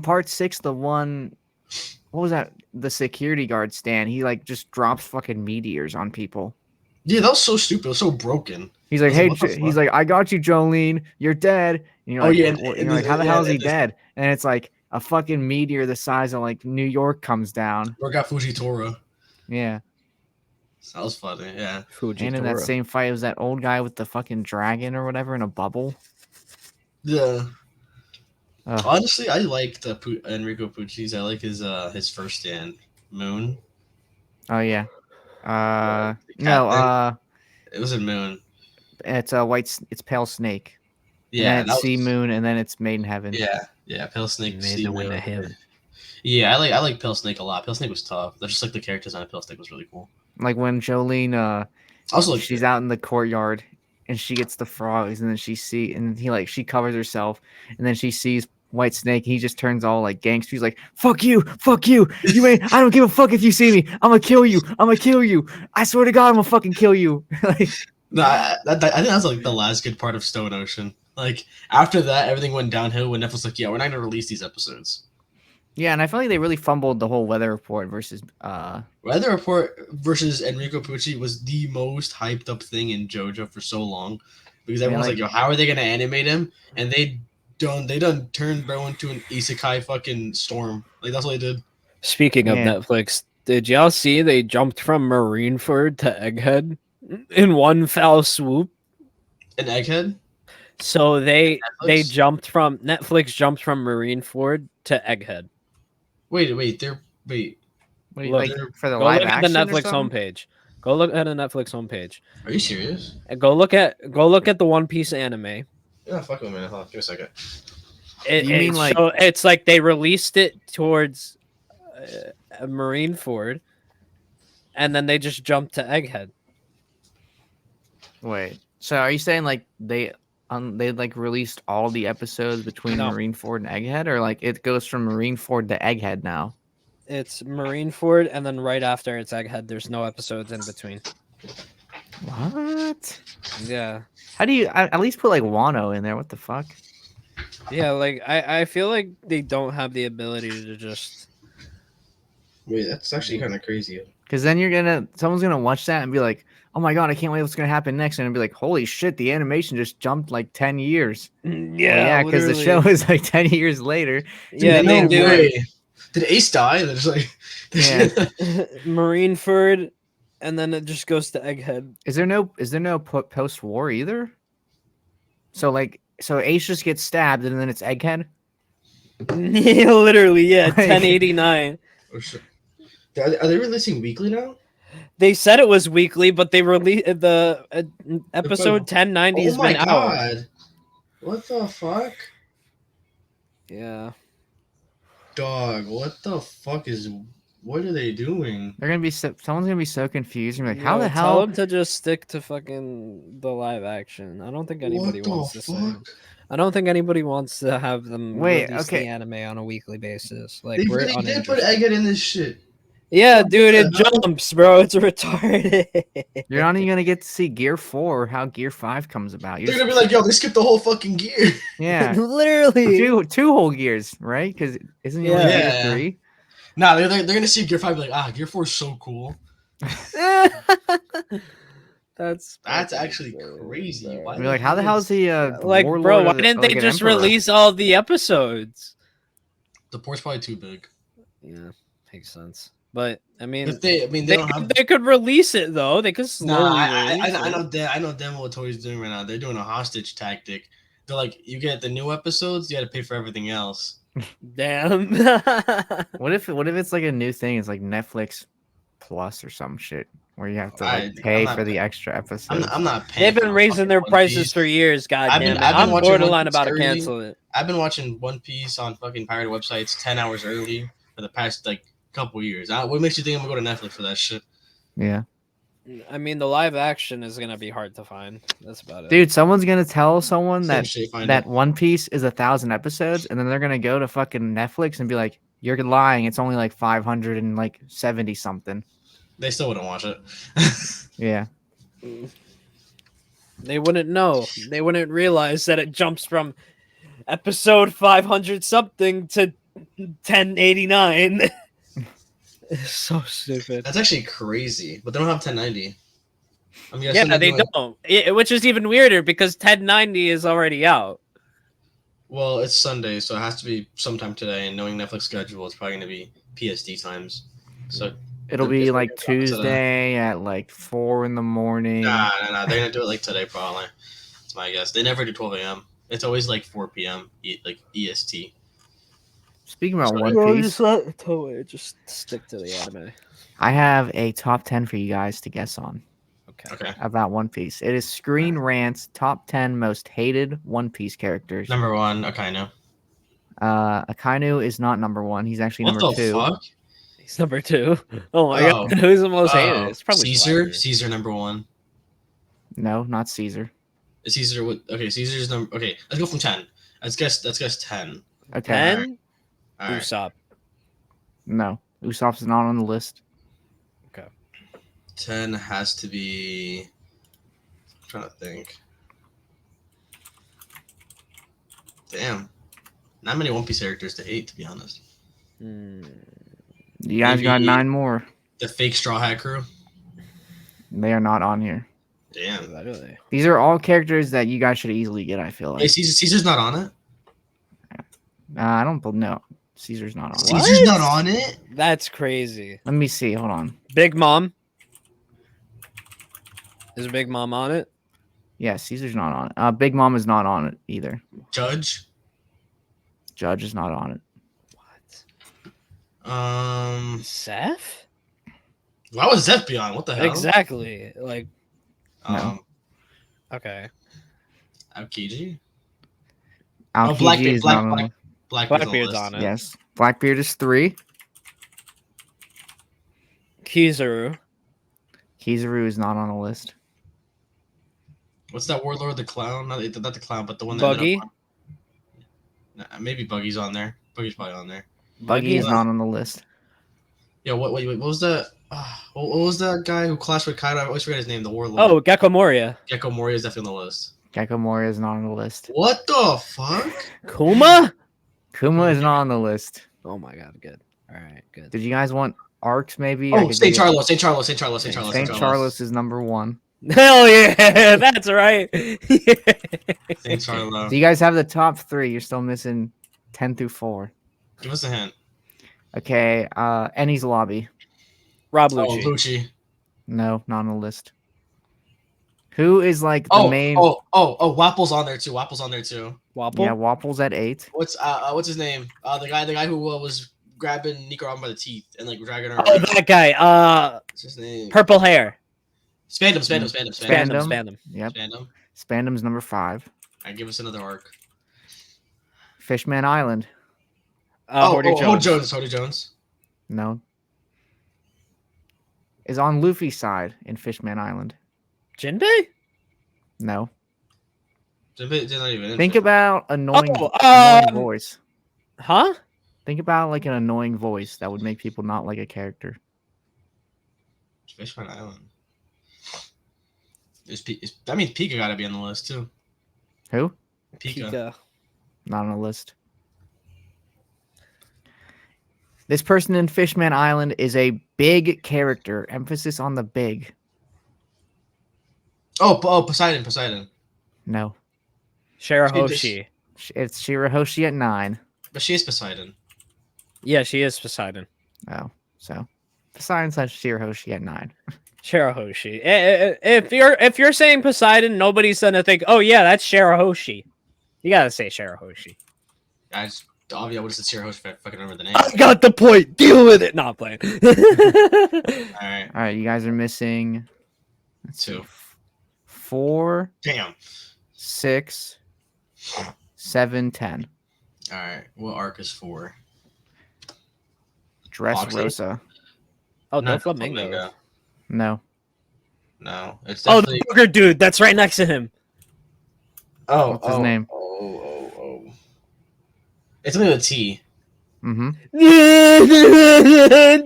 [SPEAKER 2] part 6, the one, what was that? The security guard stand. He like just drops fucking meteors on people.
[SPEAKER 3] Yeah, that was so stupid. It was so broken.
[SPEAKER 2] He's like, hey, he's like, I got you, Jolene. You're dead. And you're like, you're like, how the hell is he dead? And it's like a fucking meteor the size of like New York comes down.
[SPEAKER 3] Or got Fujitora.
[SPEAKER 2] Yeah.
[SPEAKER 3] That was funny. Yeah.
[SPEAKER 2] Fujitora. And in that same fight, it was that old guy with the fucking dragon or whatever in a bubble.
[SPEAKER 3] Yeah. Honestly, I like the Enrico Pucci's. I like his first stand, Moon.
[SPEAKER 2] Oh yeah.
[SPEAKER 3] It was in Moon.
[SPEAKER 2] It's it's Pale Snake.
[SPEAKER 3] Yeah,
[SPEAKER 2] and Sea Moon, and then it's Made in Heaven.
[SPEAKER 3] Yeah, Pale Snake.
[SPEAKER 1] Made the Wind of Heaven.
[SPEAKER 3] Yeah, I like Pale Snake a lot. Pale Snake was tough. That's just like the character design of Pale Snake was really cool.
[SPEAKER 2] Like when Jolene,
[SPEAKER 3] also
[SPEAKER 2] she's out in the courtyard and she gets the frogs, and then she covers herself, and then she sees White Snake. And he just turns all like gangster. He's like, "Fuck you! You ain't. I don't give a fuck if you see me. I'm gonna kill you. I swear to God, I'm gonna fucking kill you."
[SPEAKER 3] No, I think that's like the last good part of Stone Ocean. Like after that, everything went downhill when Netflix was like, "Yeah, we're not gonna release these episodes."
[SPEAKER 2] Yeah, and I feel like they really fumbled the whole Weather Report versus
[SPEAKER 3] Weather Report versus Enrico Pucci was the most hyped up thing in JoJo for so long, because everyone's like, "Yo, how are they gonna animate him?" And they done turned bro into an isekai fucking storm. Like that's what they did.
[SPEAKER 1] Speaking of
[SPEAKER 2] Yeah.
[SPEAKER 1] Netflix, did y'all see they jumped from Marineford to Egghead in one foul swoop?
[SPEAKER 3] An Egghead.
[SPEAKER 1] So they
[SPEAKER 3] Netflix?
[SPEAKER 1] jumped from Netflix jumped from Marineford to Egghead.
[SPEAKER 3] Wait.
[SPEAKER 2] What do you,
[SPEAKER 1] Look,
[SPEAKER 2] like for the
[SPEAKER 1] Go
[SPEAKER 2] live
[SPEAKER 1] look at the
[SPEAKER 2] action or
[SPEAKER 1] Netflix
[SPEAKER 2] something?
[SPEAKER 1] homepage. Go look at the Netflix homepage.
[SPEAKER 3] Are you serious?
[SPEAKER 1] And go look at the One Piece anime.
[SPEAKER 3] Yeah, fuck with a minute. Hold on, give me a second.
[SPEAKER 2] You mean like-
[SPEAKER 1] so it's like they released it towards Marineford, and then they just jumped to Egghead.
[SPEAKER 2] Wait. So are you saying like they like released all the episodes between
[SPEAKER 1] No.
[SPEAKER 2] Marineford and Egghead, or like it goes from Marineford to Egghead now?
[SPEAKER 1] It's Marineford, and then right after it's Egghead. There's no episodes in between.
[SPEAKER 2] What?
[SPEAKER 1] Yeah.
[SPEAKER 2] How do you at least put like Wano in there? What the fuck?
[SPEAKER 1] Yeah, like I feel like they don't have the ability to just.
[SPEAKER 3] Wait, that's actually kind of crazy.
[SPEAKER 2] Because then someone's gonna watch that and be like, "Oh my god, I can't wait! What's gonna happen next?" And it'll be like, "Holy shit, the animation just jumped like 10 years."
[SPEAKER 1] Yeah,
[SPEAKER 2] because the
[SPEAKER 1] literally.
[SPEAKER 2] show is like 10 years later.
[SPEAKER 1] Yeah,
[SPEAKER 3] no
[SPEAKER 1] they do.
[SPEAKER 3] way. Did Ace die? They're just like,
[SPEAKER 2] Yeah.
[SPEAKER 1] Marineford, and then it just goes to Egghead.
[SPEAKER 2] Is there no post war either? So Ace just gets stabbed and then it's Egghead.
[SPEAKER 1] Literally, yeah, 1089.
[SPEAKER 3] Oh, shit. Are they releasing weekly now?
[SPEAKER 1] They said it was weekly, but they released the episode 1090 has
[SPEAKER 3] Oh my
[SPEAKER 1] been out.
[SPEAKER 3] god! What the fuck,
[SPEAKER 1] Yeah.
[SPEAKER 3] dog? What the fuck is? What are they doing?
[SPEAKER 2] They're gonna be someone's gonna be so confused. And be like, how
[SPEAKER 1] Yo,
[SPEAKER 2] the
[SPEAKER 1] Tell
[SPEAKER 2] hell?
[SPEAKER 1] them to just stick to fucking the live action. I don't think anybody
[SPEAKER 3] What the
[SPEAKER 1] wants to say.
[SPEAKER 3] fuck?
[SPEAKER 1] I don't think anybody wants to have them
[SPEAKER 2] Wait,
[SPEAKER 1] release
[SPEAKER 2] okay.
[SPEAKER 1] the anime on a weekly basis. Like
[SPEAKER 3] They
[SPEAKER 1] we're
[SPEAKER 3] really did put
[SPEAKER 1] uninterested.
[SPEAKER 3] Egghead in this shit.
[SPEAKER 1] Yeah,
[SPEAKER 3] What
[SPEAKER 1] dude,
[SPEAKER 3] the
[SPEAKER 1] it
[SPEAKER 3] hell?
[SPEAKER 1] jumps, bro. It's retarded.
[SPEAKER 2] You're not even gonna get to see Gear 4 or how Gear 5 comes about.
[SPEAKER 3] They're gonna be like, yo, they skipped the whole fucking gear.
[SPEAKER 2] yeah,
[SPEAKER 1] Literally.
[SPEAKER 2] two whole gears, right? Because isn't it only Gear
[SPEAKER 3] Yeah.
[SPEAKER 2] 3?
[SPEAKER 3] Nah, they're gonna see Gear 5 and be like, Gear 4 is so cool.
[SPEAKER 1] That's
[SPEAKER 3] actually
[SPEAKER 1] fucking
[SPEAKER 3] crazy.
[SPEAKER 1] bro.
[SPEAKER 3] Why
[SPEAKER 2] You're like, how the hell is he
[SPEAKER 1] Like,
[SPEAKER 2] warlord
[SPEAKER 1] bro, why
[SPEAKER 2] of the-
[SPEAKER 1] didn't they
[SPEAKER 2] like an
[SPEAKER 1] just
[SPEAKER 2] emperor?
[SPEAKER 1] release all the episodes?
[SPEAKER 3] The port's probably too big.
[SPEAKER 1] Yeah, makes sense. But I mean,
[SPEAKER 3] If they don't have.
[SPEAKER 1] they could release it though. They could slowly
[SPEAKER 3] Nah,
[SPEAKER 1] release
[SPEAKER 3] I know
[SPEAKER 1] it.
[SPEAKER 3] that. I know damn what Toei's doing right now. They're doing a hostage tactic. They're like, you get the new episodes, you got to pay for everything else.
[SPEAKER 1] Damn.
[SPEAKER 2] What if it's like a new thing? It's like Netflix Plus or some shit where you have to
[SPEAKER 3] I'm
[SPEAKER 2] pay
[SPEAKER 3] not
[SPEAKER 2] for the
[SPEAKER 3] paying-
[SPEAKER 2] extra episodes.
[SPEAKER 3] I'm not paying.
[SPEAKER 1] They've
[SPEAKER 3] for
[SPEAKER 1] been
[SPEAKER 3] no
[SPEAKER 1] raising
[SPEAKER 3] fucking
[SPEAKER 1] their
[SPEAKER 3] One
[SPEAKER 1] prices
[SPEAKER 3] Piece.
[SPEAKER 1] for years. God
[SPEAKER 3] I've been-
[SPEAKER 1] damn it.
[SPEAKER 3] I've been
[SPEAKER 1] I'm
[SPEAKER 3] watching One
[SPEAKER 1] borderline
[SPEAKER 3] Piece
[SPEAKER 1] about to
[SPEAKER 3] early.
[SPEAKER 1] cancel it.
[SPEAKER 3] I've been watching One Piece on fucking pirate websites 10 hours early for the past like couple years. What makes you think I'm gonna go to Netflix for that shit?
[SPEAKER 2] Yeah,
[SPEAKER 1] I mean, the live action is gonna be hard to find. That's about it.
[SPEAKER 2] dude, someone's gonna tell someone
[SPEAKER 3] Same
[SPEAKER 2] that
[SPEAKER 3] shit, find
[SPEAKER 2] that
[SPEAKER 3] it.
[SPEAKER 2] One Piece is 1,000 episodes, and then they're gonna go to fucking Netflix and be like, "You're lying. It's only like 570 something."
[SPEAKER 3] They still wouldn't watch it.
[SPEAKER 2] Yeah,
[SPEAKER 1] They wouldn't know. They wouldn't realize that it jumps from episode 500 something to 1089. It's so stupid.
[SPEAKER 3] That's actually crazy, but they don't have 1090. I'm
[SPEAKER 1] Yeah,
[SPEAKER 3] guessing they're
[SPEAKER 1] they
[SPEAKER 3] doing-
[SPEAKER 1] don't. Which is even weirder because 1090 is already out.
[SPEAKER 3] Well, it's Sunday, so it has to be sometime today. And knowing Netflix schedule, it's probably gonna be PSD times. So
[SPEAKER 2] it'll
[SPEAKER 3] They're
[SPEAKER 2] be
[SPEAKER 3] just
[SPEAKER 2] like
[SPEAKER 3] gonna drop it today.
[SPEAKER 2] Tuesday at like 4 in the morning.
[SPEAKER 3] nah, they're gonna do it like today probably. That's my guess. They never do 12 a.m. It's always like 4 p.m. Like EST.
[SPEAKER 2] Speaking about
[SPEAKER 3] Sorry.
[SPEAKER 2] One Piece,
[SPEAKER 1] Just stick to the anime.
[SPEAKER 2] I have a top 10 for you guys to guess on
[SPEAKER 3] Okay.
[SPEAKER 2] about One Piece. It is Screen Rant's top 10 most hated One Piece characters.
[SPEAKER 3] Number 1, Akainu.
[SPEAKER 2] Akainu is not number 1. He's actually
[SPEAKER 3] What
[SPEAKER 2] number
[SPEAKER 3] the
[SPEAKER 2] 2.
[SPEAKER 3] fuck?
[SPEAKER 1] He's number 2. Oh my
[SPEAKER 3] Oh.
[SPEAKER 1] god, who's the most hated? It's probably
[SPEAKER 3] Caesar.
[SPEAKER 1] Flappy.
[SPEAKER 3] Caesar number 1.
[SPEAKER 2] No, not Caesar.
[SPEAKER 3] Is Caesar what? Okay, Caesar's number. Okay, let's go from 10. Let's guess 10.
[SPEAKER 2] Okay.
[SPEAKER 1] 10?
[SPEAKER 3] All right.
[SPEAKER 1] Usopp.
[SPEAKER 2] No. Usopp's not on the list.
[SPEAKER 3] 10 has to be. I'm trying to think. Damn. Not many One Piece characters to hate, to be honest.
[SPEAKER 1] Hmm.
[SPEAKER 2] You guys got
[SPEAKER 3] Maybe
[SPEAKER 2] 9 more.
[SPEAKER 3] the fake Straw Hat Crew.
[SPEAKER 2] They are not on here.
[SPEAKER 3] Damn.
[SPEAKER 1] Literally.
[SPEAKER 2] These are all characters that you guys should easily get, I feel
[SPEAKER 3] Hey,
[SPEAKER 2] like.
[SPEAKER 3] Caesar's not on it.
[SPEAKER 2] I don't know. Caesar's not on it.
[SPEAKER 1] What?
[SPEAKER 3] Caesar's not on it.
[SPEAKER 1] That's crazy.
[SPEAKER 2] Let me see. Hold on.
[SPEAKER 1] Big Mom. Is Big Mom on it?
[SPEAKER 2] Yeah, Caesar's not on it. Big Mom is not on it either.
[SPEAKER 3] Judge.
[SPEAKER 2] Judge is not on it.
[SPEAKER 3] What?
[SPEAKER 1] Seth?
[SPEAKER 3] Why would Zeph be on? What the hell?
[SPEAKER 1] Exactly. Like, okay.
[SPEAKER 3] Aokiji.
[SPEAKER 2] Aokiji
[SPEAKER 3] Blackbeard.
[SPEAKER 2] is not on it.
[SPEAKER 1] Blackbeard's on it.
[SPEAKER 2] Yes. Blackbeard is 3.
[SPEAKER 1] Kizaru.
[SPEAKER 2] Kizaru is not on the list.
[SPEAKER 3] What's that Warlord the Clown? Not the clown, but the one that
[SPEAKER 1] Buggy.
[SPEAKER 3] Maybe Buggy's on there. Buggy's probably on there.
[SPEAKER 2] Buggy is not on the list.
[SPEAKER 3] Yeah. What was that? What was that guy who clashed with Kaido? I always forget his name. The Warlord.
[SPEAKER 1] Oh, Gecko Moria.
[SPEAKER 3] Gecko Moria is definitely on the list.
[SPEAKER 2] Gecko Moria is not on the list.
[SPEAKER 3] What the fuck?
[SPEAKER 1] Kuma?
[SPEAKER 2] Kuma is not on the list.
[SPEAKER 1] Oh my god, good. All right, good.
[SPEAKER 2] Did you guys want arcs maybe?
[SPEAKER 3] Oh, St. Charles. St. Charles
[SPEAKER 2] is number 1.
[SPEAKER 1] Hell yeah, that's right.
[SPEAKER 3] St. Charles.
[SPEAKER 2] So you guys have the top 3. You're still missing 10 through 4.
[SPEAKER 3] Give us a hint.
[SPEAKER 2] Okay, Ennie's Lobby.
[SPEAKER 1] Rob
[SPEAKER 3] Oh,
[SPEAKER 1] Lucci.
[SPEAKER 3] Lucci.
[SPEAKER 2] No, not on the list. Who is like the main?
[SPEAKER 3] Wapple's on there too.
[SPEAKER 1] Wapple?
[SPEAKER 2] Yeah, Wapple's at 8.
[SPEAKER 3] What's his name? The guy who was grabbing Nico by the teeth and like dragging her.
[SPEAKER 1] Oh, that guy.
[SPEAKER 3] What's his name?
[SPEAKER 1] Purple hair.
[SPEAKER 3] Spandam.
[SPEAKER 2] Yep.
[SPEAKER 3] Spandam.
[SPEAKER 2] Spandam's number 5.
[SPEAKER 3] Alright, give us another arc.
[SPEAKER 2] Fishman Island.
[SPEAKER 3] Hody Jones.
[SPEAKER 2] No. Is on Luffy's side in Fishman Island.
[SPEAKER 1] Jinbei?
[SPEAKER 2] No.
[SPEAKER 3] They're not even in
[SPEAKER 2] Think
[SPEAKER 3] it.
[SPEAKER 2] about annoying voice.
[SPEAKER 1] Huh?
[SPEAKER 2] Think about like an annoying voice that would make people not like a character.
[SPEAKER 3] Fishman Island. That means Pika got to be on the list too.
[SPEAKER 2] Who?
[SPEAKER 3] Pika.
[SPEAKER 2] Not on the list. This person in Fishman Island is a big character. Emphasis on the big.
[SPEAKER 3] Oh, Poseidon.
[SPEAKER 2] No.
[SPEAKER 1] Shirahoshi.
[SPEAKER 2] It's Shirahoshi at 9.
[SPEAKER 3] But she is Poseidon.
[SPEAKER 1] Yeah, she is Poseidon.
[SPEAKER 2] Oh, so Poseidon slash Shirahoshi at 9.
[SPEAKER 1] Shirahoshi. If you're saying Poseidon, nobody's gonna think, oh yeah, that's Shirahoshi. You gotta say Shirahoshi.
[SPEAKER 3] I would have said Shirahoshi if I fucking remember the name.
[SPEAKER 1] I got the point. Deal with it. Not playing.
[SPEAKER 3] Alright.
[SPEAKER 2] All right, you guys are missing
[SPEAKER 3] 2.
[SPEAKER 2] 4,
[SPEAKER 3] Damn.
[SPEAKER 2] 6, 7, 10.
[SPEAKER 3] Alright. What arc is 4?
[SPEAKER 2] Dressrosa.
[SPEAKER 1] Oh,
[SPEAKER 3] Not
[SPEAKER 1] Doflamingo.
[SPEAKER 2] No.
[SPEAKER 3] No. It's
[SPEAKER 1] Oh,
[SPEAKER 3] definitely...
[SPEAKER 1] the booger dude. That's right next to him.
[SPEAKER 2] What's his name?
[SPEAKER 3] It's something with a T.
[SPEAKER 2] Mm-hmm.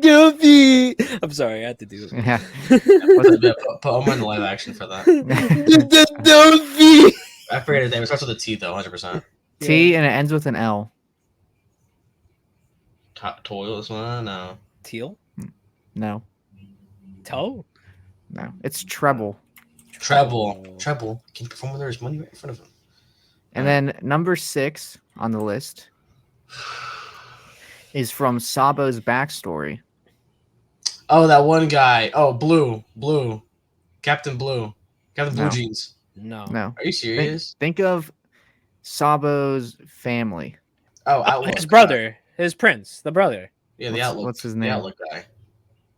[SPEAKER 1] Doofy. I'm sorry, I had to do it.
[SPEAKER 2] Yeah.
[SPEAKER 3] Put Omar in the live action for that.
[SPEAKER 1] Doofy.
[SPEAKER 3] I forget his name. It starts with a T though, 100%.
[SPEAKER 2] T and it ends with an L.
[SPEAKER 3] Toil this one? No.
[SPEAKER 1] Teal?
[SPEAKER 2] No.
[SPEAKER 1] Toe?
[SPEAKER 2] No. It's treble.
[SPEAKER 3] Treble. Can you perform when there's money right in front of him?
[SPEAKER 2] And then number 6 on the list is from Sabo's backstory.
[SPEAKER 3] Oh, that one guy. Oh, Blue. Captain Blue. Captain Blue
[SPEAKER 2] No.
[SPEAKER 3] Jeans.
[SPEAKER 1] No.
[SPEAKER 2] No.
[SPEAKER 3] Are you serious?
[SPEAKER 2] Think of Sabo's family.
[SPEAKER 3] Oh, Outlook.
[SPEAKER 1] His brother. His prince. The brother.
[SPEAKER 3] Yeah, the Outlook.
[SPEAKER 2] What's his
[SPEAKER 3] The
[SPEAKER 2] name?
[SPEAKER 3] Outlook guy.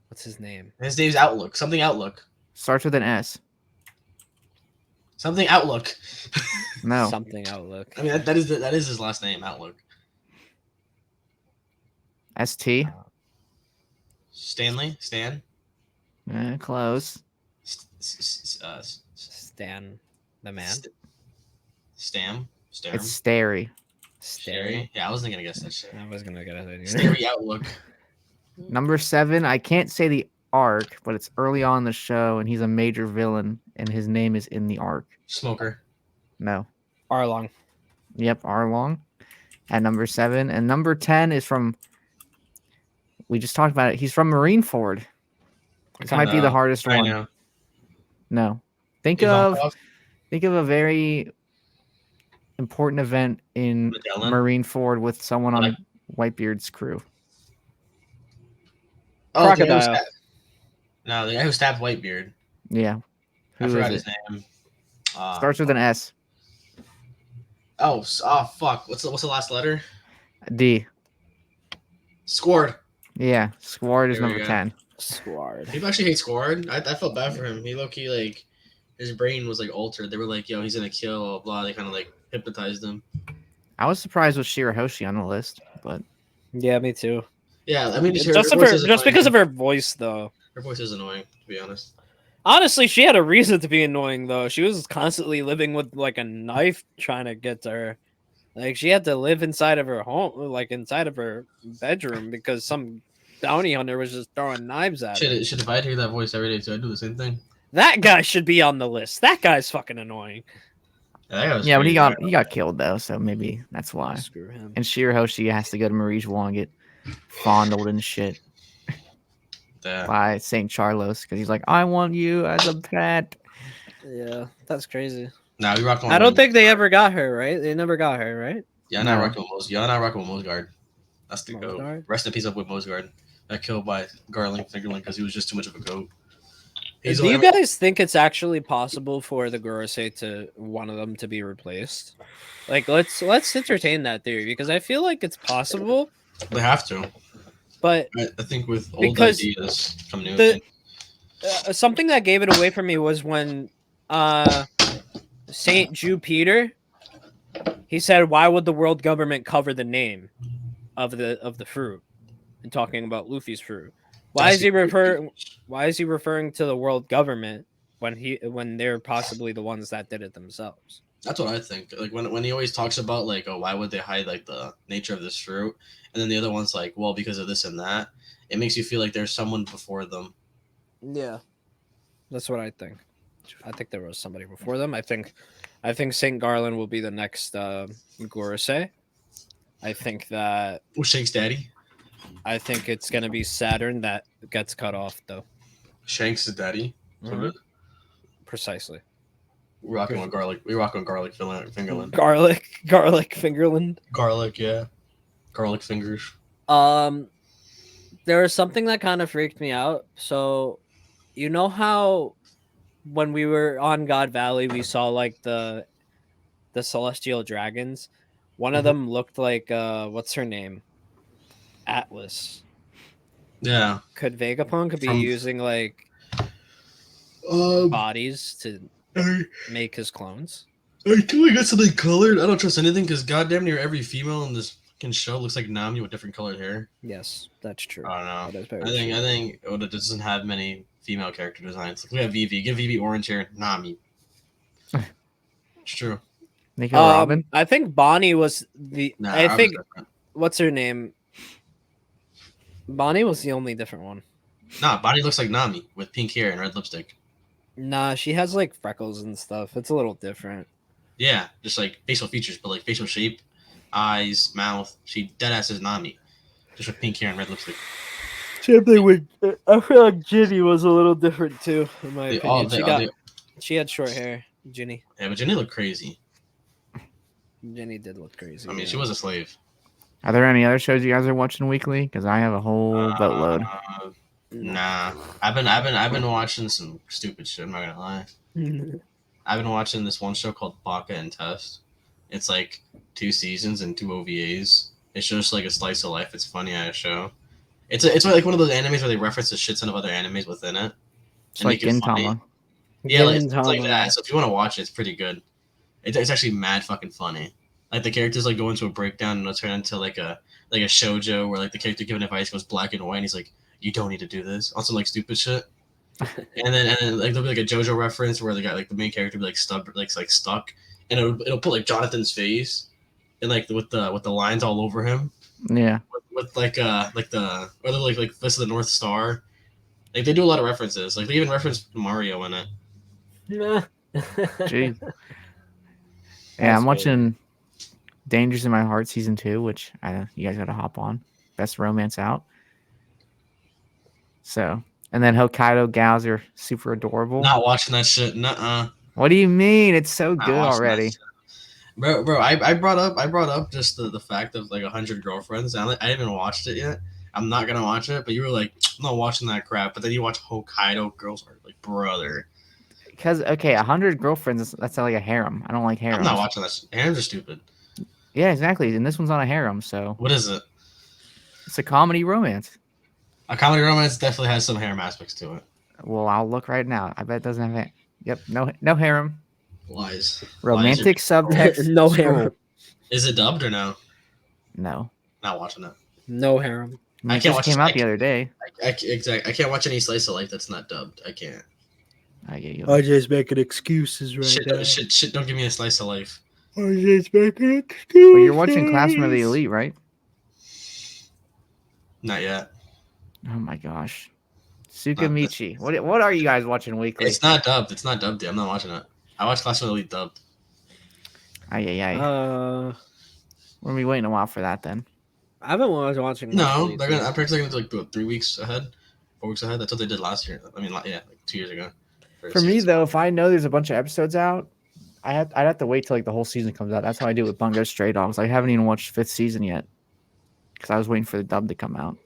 [SPEAKER 1] What's his name?
[SPEAKER 3] His name's Outlook. Something Outlook.
[SPEAKER 2] Starts with an S.
[SPEAKER 3] Something Outlook.
[SPEAKER 2] No.
[SPEAKER 1] Something Outlook.
[SPEAKER 3] I mean, that is his last name, Outlook.
[SPEAKER 2] ST.
[SPEAKER 3] Stanley? Stan?
[SPEAKER 2] Close.
[SPEAKER 1] Stan. The man.
[SPEAKER 3] Stam?
[SPEAKER 2] It's Starry.
[SPEAKER 1] Stary.
[SPEAKER 3] Yeah, I wasn't gonna guess that shit.
[SPEAKER 1] I was gonna get it.
[SPEAKER 3] Starry Outlook.
[SPEAKER 2] Number 7, I can't say the arc, but it's early on in the show, and he's a major villain, and his name is in the arc.
[SPEAKER 3] Smoker.
[SPEAKER 2] No.
[SPEAKER 1] Arlong.
[SPEAKER 2] Yep, Arlong at number 7. And number 10 is from we just talked about it. He's from Marineford. This might be the hardest
[SPEAKER 3] I
[SPEAKER 2] one.
[SPEAKER 3] know.
[SPEAKER 2] No. Think
[SPEAKER 3] Ivankov?
[SPEAKER 2] of a very important event in
[SPEAKER 3] Magellan?
[SPEAKER 2] Marineford with someone on Whitebeard's crew.
[SPEAKER 3] Oh, the guy who
[SPEAKER 1] Crocodile.
[SPEAKER 3] stabbed- No, the guy who stabbed Whitebeard.
[SPEAKER 2] Yeah.
[SPEAKER 3] I
[SPEAKER 2] Who
[SPEAKER 3] forgot
[SPEAKER 2] is
[SPEAKER 3] his name.
[SPEAKER 2] Starts with an S.
[SPEAKER 3] Oh, fuck. What's the last letter?
[SPEAKER 2] D.
[SPEAKER 3] Scored.
[SPEAKER 2] Yeah. Squard is
[SPEAKER 3] There we
[SPEAKER 2] number
[SPEAKER 3] go.
[SPEAKER 2] 10.
[SPEAKER 1] Squad.
[SPEAKER 3] People actually hate Scored. I felt bad for him. He low-key, like, his brain was, like, altered. They were like, yo, he's gonna kill, blah, blah. They kind of, like, hypnotized him.
[SPEAKER 2] I was surprised with Shirahoshi on the list, but
[SPEAKER 1] Yeah, me too.
[SPEAKER 3] Yeah, I mean,
[SPEAKER 1] Just
[SPEAKER 3] her
[SPEAKER 1] because of her voice, though.
[SPEAKER 3] Her voice is annoying, to be honest.
[SPEAKER 1] Honestly, she had a reason to be annoying, though. She was constantly living with like a knife trying to get to her. Like she had to live inside of her home, like inside of her bedroom, because some bounty hunter was just throwing knives at her.
[SPEAKER 3] Shit, if I hear that voice every day too, I'd do the same thing.
[SPEAKER 1] That guy should be on the list. That guy's fucking annoying.
[SPEAKER 2] Yeah, but he got killed though, so maybe that's why.
[SPEAKER 1] Screw him.
[SPEAKER 2] And Shirahoshi has to go to Marijuana and get fondled and shit by St. Charlos because he's like, I want you as a pet.
[SPEAKER 1] Yeah, that's crazy.
[SPEAKER 3] Nah, we rock on.
[SPEAKER 1] I don't think they ever got her, right? They never got her, right?
[SPEAKER 3] Yeah, not rocking with Mosgard. That's the goat.
[SPEAKER 1] Mosgard?
[SPEAKER 3] Rest in peace up with Mosgard. Got killed by Garling Fingerling because he was just too much of a goat.
[SPEAKER 1] Do you guys think it's actually possible for the Gorosei to one of them to be replaced? Like, let's entertain that theory because I feel like it's possible.
[SPEAKER 3] They have to,
[SPEAKER 1] but
[SPEAKER 3] I think with old ideas come new
[SPEAKER 1] things. Something that gave it away for me was when Saint Jew Peter, he said, "Why would the world government cover the name of the fruit?" And talking about Luffy's fruit. Why is he referring to the world government when they're possibly the ones that did it themselves?
[SPEAKER 3] That's what I think. Like when he always talks about like, oh, why would they hide like the nature of this fruit, and then the other one's like, well, because of this and that. It makes you feel like there's someone before them.
[SPEAKER 1] Yeah, that's what I think. I think there was somebody before them. I think Saint Garland will be the next Gorosei. I think that
[SPEAKER 3] Shank's daddy.
[SPEAKER 1] I think it's gonna be Saturn that gets cut off, though.
[SPEAKER 3] Shank's daddy.
[SPEAKER 1] Mm-hmm. Precisely.
[SPEAKER 3] We rock on garlic fingerland.
[SPEAKER 1] Garlic fingerland.
[SPEAKER 3] Garlic, yeah. Garlic fingers.
[SPEAKER 1] There was something that kind of freaked me out. So, you know how when we were on God Valley, we saw like the celestial dragons. One of them looked like what's her name? Atlas.
[SPEAKER 3] Yeah.
[SPEAKER 1] Could Vegapunk be using like bodies to make his clones?
[SPEAKER 3] Can we get something colored? I don't trust anything because goddamn near every female in this fucking show looks like Nami with different colored hair.
[SPEAKER 1] Yes, that's true.
[SPEAKER 3] I don't know. I think Oda doesn't have many female character designs. Like we have Vivi. Give Vivi orange hair. Nami. It's true.
[SPEAKER 2] Nico Robin.
[SPEAKER 1] I think Bonnie was the.
[SPEAKER 3] Nah,
[SPEAKER 1] I think what's her name? Bonnie was the only different one.
[SPEAKER 3] Nah, Bonnie looks like Nami with pink hair and red lipstick.
[SPEAKER 1] Nah, she has like freckles and stuff. It's a little different.
[SPEAKER 3] Yeah, just like facial features, but like facial shape, eyes, mouth. She deadass is Nami, just with pink hair and red lipstick.
[SPEAKER 1] Same thing with. I feel like Ginny was a little different too, in my opinion. She had short hair, Ginny.
[SPEAKER 3] Yeah, but Ginny looked crazy.
[SPEAKER 1] Ginny did look crazy.
[SPEAKER 3] I mean, she was a slave.
[SPEAKER 2] Are there any other shows you guys are watching weekly? Because I have a whole boatload.
[SPEAKER 3] Nah, I've been watching some stupid shit. I'm not gonna lie. I've been watching this one show called Baka and Test. It's like 2 seasons and 2 OVAs. It's just like a slice of life. It's a funny ass show. It's like one of those animes where they reference a shit ton of other animes within it.
[SPEAKER 2] It's like Gintama.
[SPEAKER 3] Yeah, it's like that. So if you want to watch it, it's pretty good. It's actually mad fucking funny. Like the characters like go into a breakdown and it'll turn into like a shoujo where like the character giving advice goes black and white and he's like, you don't need to do this. Also like stupid shit. and then like there'll be like a JoJo reference where the guy like the main character will be like stuck and it'll put like Jonathan's face and like with the lines all over him.
[SPEAKER 2] Yeah.
[SPEAKER 3] With like the or like Fist of the North Star. Like they do a lot of references. Like they even reference Mario in it.
[SPEAKER 2] Jeez. Yeah, I'm watching Dangers in My Heart season 2, which you guys gotta hop on. Best romance out. So, and then Hokkaido gals are super adorable.
[SPEAKER 3] Not watching that shit. Nuh-uh.
[SPEAKER 2] What do you mean? It's so
[SPEAKER 3] Not
[SPEAKER 2] good
[SPEAKER 3] watching that
[SPEAKER 2] already.
[SPEAKER 3] shit. Bro, I brought up just the fact of like 100 girlfriends. I haven't even watched it yet. I'm not gonna watch it, but you were like, I'm not watching that crap. But then you watch Hokkaido girls are like, brother.
[SPEAKER 2] Because 100 girlfriends, that's like a harem. I don't like harems.
[SPEAKER 3] I'm not watching that shit. Harems are stupid.
[SPEAKER 2] Yeah, exactly. And this one's not a harem, so
[SPEAKER 3] What is it?
[SPEAKER 2] it's a comedy romance.
[SPEAKER 3] A comedy romance definitely has some harem aspects to it.
[SPEAKER 2] Well, I'll look right now. I bet it doesn't have it. Yep, no harem.
[SPEAKER 3] Lies.
[SPEAKER 2] Romantic subtext.
[SPEAKER 1] No
[SPEAKER 2] scroll.
[SPEAKER 1] harem.
[SPEAKER 3] Is it dubbed or no?
[SPEAKER 2] No.
[SPEAKER 3] Not watching it.
[SPEAKER 1] No harem.
[SPEAKER 2] I mean,
[SPEAKER 3] I
[SPEAKER 2] it
[SPEAKER 3] can't
[SPEAKER 2] just
[SPEAKER 3] watch
[SPEAKER 2] came
[SPEAKER 3] it.
[SPEAKER 2] out the other day.
[SPEAKER 3] Exactly. I can't watch any slice of life that's not dubbed. I can't.
[SPEAKER 2] I get you.
[SPEAKER 1] I just making excuses
[SPEAKER 3] Shit, don't give me a slice of life.
[SPEAKER 1] I just making excuses.
[SPEAKER 2] But you're watching Classroom of the Elite, right?
[SPEAKER 3] Not yet.
[SPEAKER 2] Oh my gosh. Tsukamichi. What are you guys watching weekly?
[SPEAKER 3] It's not dubbed. It's not dubbed yet. I'm not watching it. I watched Classroom of the Elite dubbed.
[SPEAKER 2] We're gonna be waiting a while for that then.
[SPEAKER 1] I haven't watching.
[SPEAKER 3] No, I'm pretty sure they're like 3 weeks ahead, 4 weeks ahead. That's what they did last year. I mean, like 2 years ago.
[SPEAKER 2] For me though, if I know there's a bunch of episodes out, I'd have to wait till like the whole season comes out. That's how I do it with Bungo Stray Dogs. I haven't even watched 5th season yet because I was waiting for the dub to come out.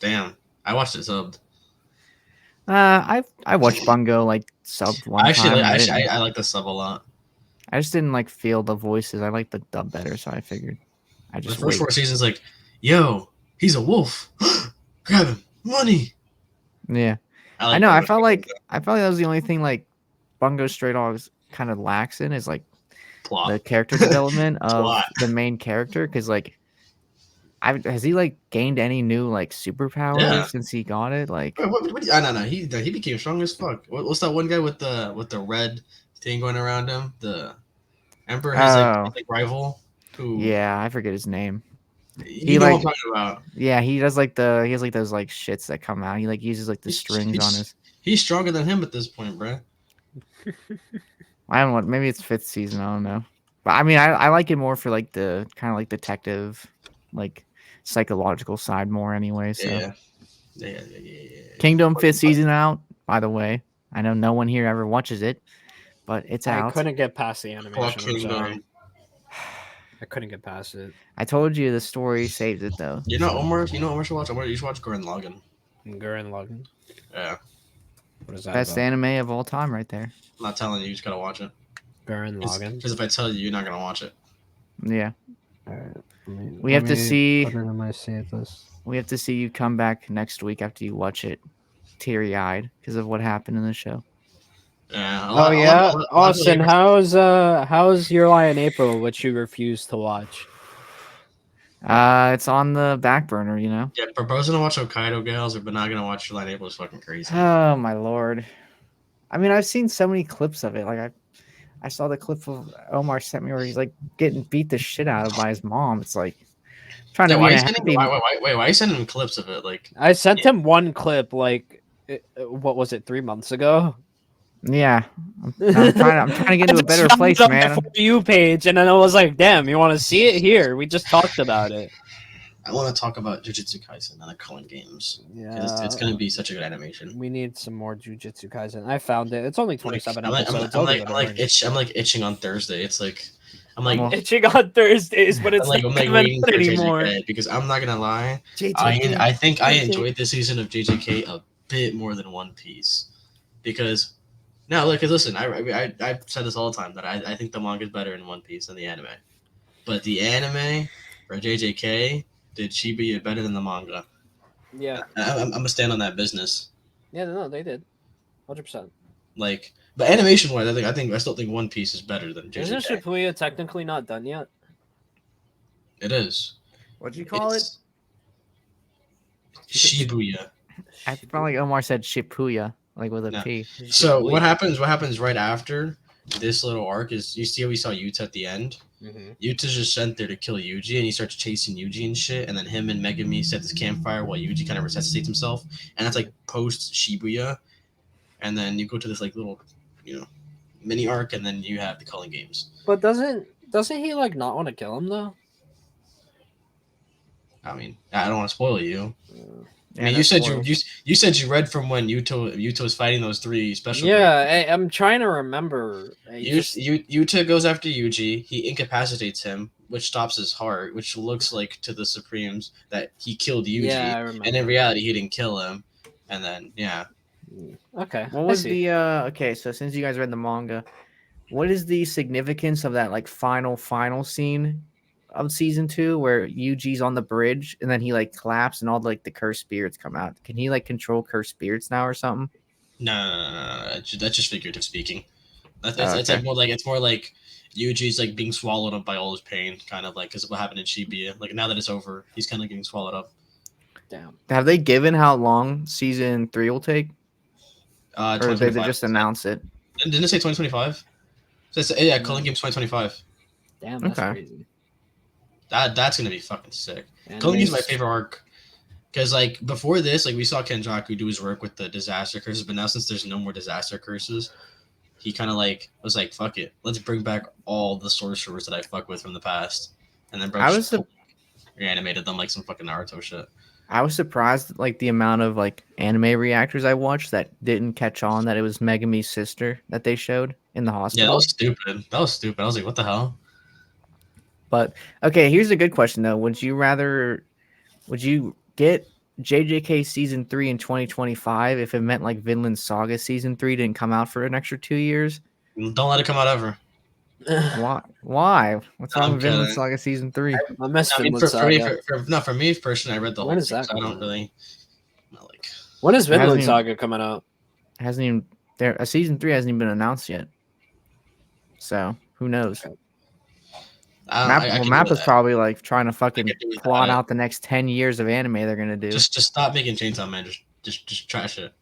[SPEAKER 3] Damn, I watched it subbed.
[SPEAKER 2] I watched Bungo like subbed one time.
[SPEAKER 3] I like the sub a lot.
[SPEAKER 2] I just didn't like feel the voices. I like the dub better, so I figured I just
[SPEAKER 3] The first 4 seasons, like, yo, he's a wolf. Grab him, money.
[SPEAKER 2] Yeah, I know. I felt like that was the only thing like Bungo Stray Dogs kind of lacks in is like
[SPEAKER 3] plot.
[SPEAKER 2] the character development of
[SPEAKER 3] Plot.
[SPEAKER 2] the main character, because like has he like gained any new like superpowers since he got it? Like,
[SPEAKER 3] No. He became strong as fuck. What's that one guy with the red thing going around him? The Emperor, his like rival. Who?
[SPEAKER 2] Yeah, I forget his name.
[SPEAKER 3] You know what I'm talking about.
[SPEAKER 2] Yeah, he does like he has like those like shits that come out. He like uses like the strings on his.
[SPEAKER 3] He's stronger than him at this point, bro.
[SPEAKER 2] I don't know. Maybe it's 5th season. I don't know. But I mean, I like it more for like the kind of like detective, like psychological side more anyway. So
[SPEAKER 3] Yeah.
[SPEAKER 2] Kingdom 5th season out. By the way, I know no one here ever watches it, but it's out.
[SPEAKER 1] I couldn't get past the animation.
[SPEAKER 3] Kingdom.
[SPEAKER 1] I couldn't get past it.
[SPEAKER 2] I told you the story saved it though.
[SPEAKER 3] You know Omar should watch. You should watch Gurren Lagann.
[SPEAKER 1] Gurren Lagann.
[SPEAKER 3] Yeah.
[SPEAKER 1] What is that?
[SPEAKER 2] Best anime of all time, right there.
[SPEAKER 3] I'm not telling you. You just gotta watch it.
[SPEAKER 1] Gurren Lagann.
[SPEAKER 3] Because if I tell you, you're not gonna watch it.
[SPEAKER 2] Yeah.
[SPEAKER 1] All right.
[SPEAKER 2] We have to see.
[SPEAKER 1] Put it in my save list.
[SPEAKER 2] We have to see you come back next week after you watch it, teary-eyed because of what happened in the show.
[SPEAKER 3] Yeah.
[SPEAKER 1] Austin, how's Your Lie in April, which you refused to watch?
[SPEAKER 2] It's on the back burner, you know.
[SPEAKER 3] Yeah, proposing to watch Hokkaido Gals, but not gonna watch July in April is fucking crazy.
[SPEAKER 2] Oh my lord! I mean, I've seen so many clips of it. Like I saw the clip of Omar sent me where he's like getting beat the shit out of by his mom. It's like trying to.
[SPEAKER 3] Why are you sending him clips of it? Like
[SPEAKER 1] I sent him one clip. Like what was it? 3 months ago.
[SPEAKER 2] Yeah, I'm trying to get into a better place, man.
[SPEAKER 1] For you page, and then I was like, "Damn, you want to see it? Here, we just talked about it."
[SPEAKER 3] I want to talk about Jujutsu Kaisen and the Culling games.
[SPEAKER 1] Yeah,
[SPEAKER 3] it's gonna be such a good animation.
[SPEAKER 1] We need some more Jujutsu Kaisen. I found it. It's only 27 episodes.
[SPEAKER 3] I'm like itching on Thursday. It's like
[SPEAKER 1] itching on Thursdays, but it's
[SPEAKER 3] I'm like waiting for
[SPEAKER 1] anymore.
[SPEAKER 3] JJK because I'm not gonna lie.
[SPEAKER 2] JJK.
[SPEAKER 3] I think I enjoyed this season of JJK a bit more than One Piece because. No, because listen, I said this all the time that I think the manga is better in One Piece than the anime, but the anime for JJK did Shibuya better than the manga.
[SPEAKER 1] Yeah,
[SPEAKER 3] I'm gonna stand on that business.
[SPEAKER 1] Yeah, no, they did, 100%.
[SPEAKER 3] Like, but animation wise, I still think One Piece is better than JJK.
[SPEAKER 1] Isn't Shibuya technically not done yet?
[SPEAKER 3] It is.
[SPEAKER 2] What'd you call it?
[SPEAKER 3] Shibuya.
[SPEAKER 2] I felt like Omar said Shibuya. Like with a P.
[SPEAKER 3] So what happens right after this little arc is you see how we saw Yuta at the end? Mm-hmm. Yuta's just sent there to kill Yuji and he starts chasing Yuji and shit, and then him and Megami set this campfire while Yuji kind of resuscitates himself, and that's like post Shibuya, and then you go to this like little, mini arc, and then you have the Culling games.
[SPEAKER 1] But doesn't he like not want to kill him though?
[SPEAKER 3] I mean, I don't want to spoil you. I mean, you said you read from when Yuta was fighting those 3 special.
[SPEAKER 1] Yeah, I'm trying to remember.
[SPEAKER 3] Yuta goes after Yuji. He incapacitates him, which stops his heart, which looks like to the Supremes that he killed Yuji.
[SPEAKER 1] Yeah, I remember.
[SPEAKER 3] And in reality, he didn't kill him. And then, yeah.
[SPEAKER 1] Okay.
[SPEAKER 2] What was the okay, so since you guys read the manga, what is the significance of that like final scene of season 2 where Yuji's on the bridge and then he like collapses and all like the cursed spirits come out? Can he like control cursed spirits now or something?
[SPEAKER 3] No. That's just figurative speaking. It's
[SPEAKER 2] okay.
[SPEAKER 3] more like Yuji's like being swallowed up by all his pain, kind of like because of what happened in Shibuya. Like now that it's over, he's kind of getting swallowed up.
[SPEAKER 1] Damn.
[SPEAKER 2] Have they given how long season 3 will take? Or did they just announce it?
[SPEAKER 3] Didn't it say 2025? Yeah, Culling Games 2025.
[SPEAKER 1] Damn, that's crazy.
[SPEAKER 3] That's gonna be fucking sick. Culling Games is my favorite arc. Because like before this, like we saw Kenjaku do his work with the disaster curses, but now since there's no more disaster curses, he kind of like was like, "Fuck it, let's bring back all the sorcerers that I fuck with from the past," and then reanimated them like some fucking Naruto shit.
[SPEAKER 2] I was surprised like the amount of like anime reactors I watched that didn't catch on that it was Megami's sister that they showed in the hospital.
[SPEAKER 3] Yeah, that was stupid. I was like, what the hell?
[SPEAKER 2] But okay, here's a good question though. Would you get JJK season 3 in 2025 if it meant like Vinland Saga season 3 didn't come out for an extra 2 years?
[SPEAKER 3] Don't let it come out ever.
[SPEAKER 2] Why? What's wrong with Vinland Saga season 3?
[SPEAKER 1] I miss Vinland Saga.
[SPEAKER 3] For me personally, I read the whole thing, so I don't really like.
[SPEAKER 1] When is Vinland Saga coming out?
[SPEAKER 2] Hasn't even a season 3 hasn't even been announced yet. So who knows? Mappa's probably like trying to fucking plot out the next 10 years of anime they're gonna do.
[SPEAKER 3] Just stop making Chainsaw Man. Just trash it.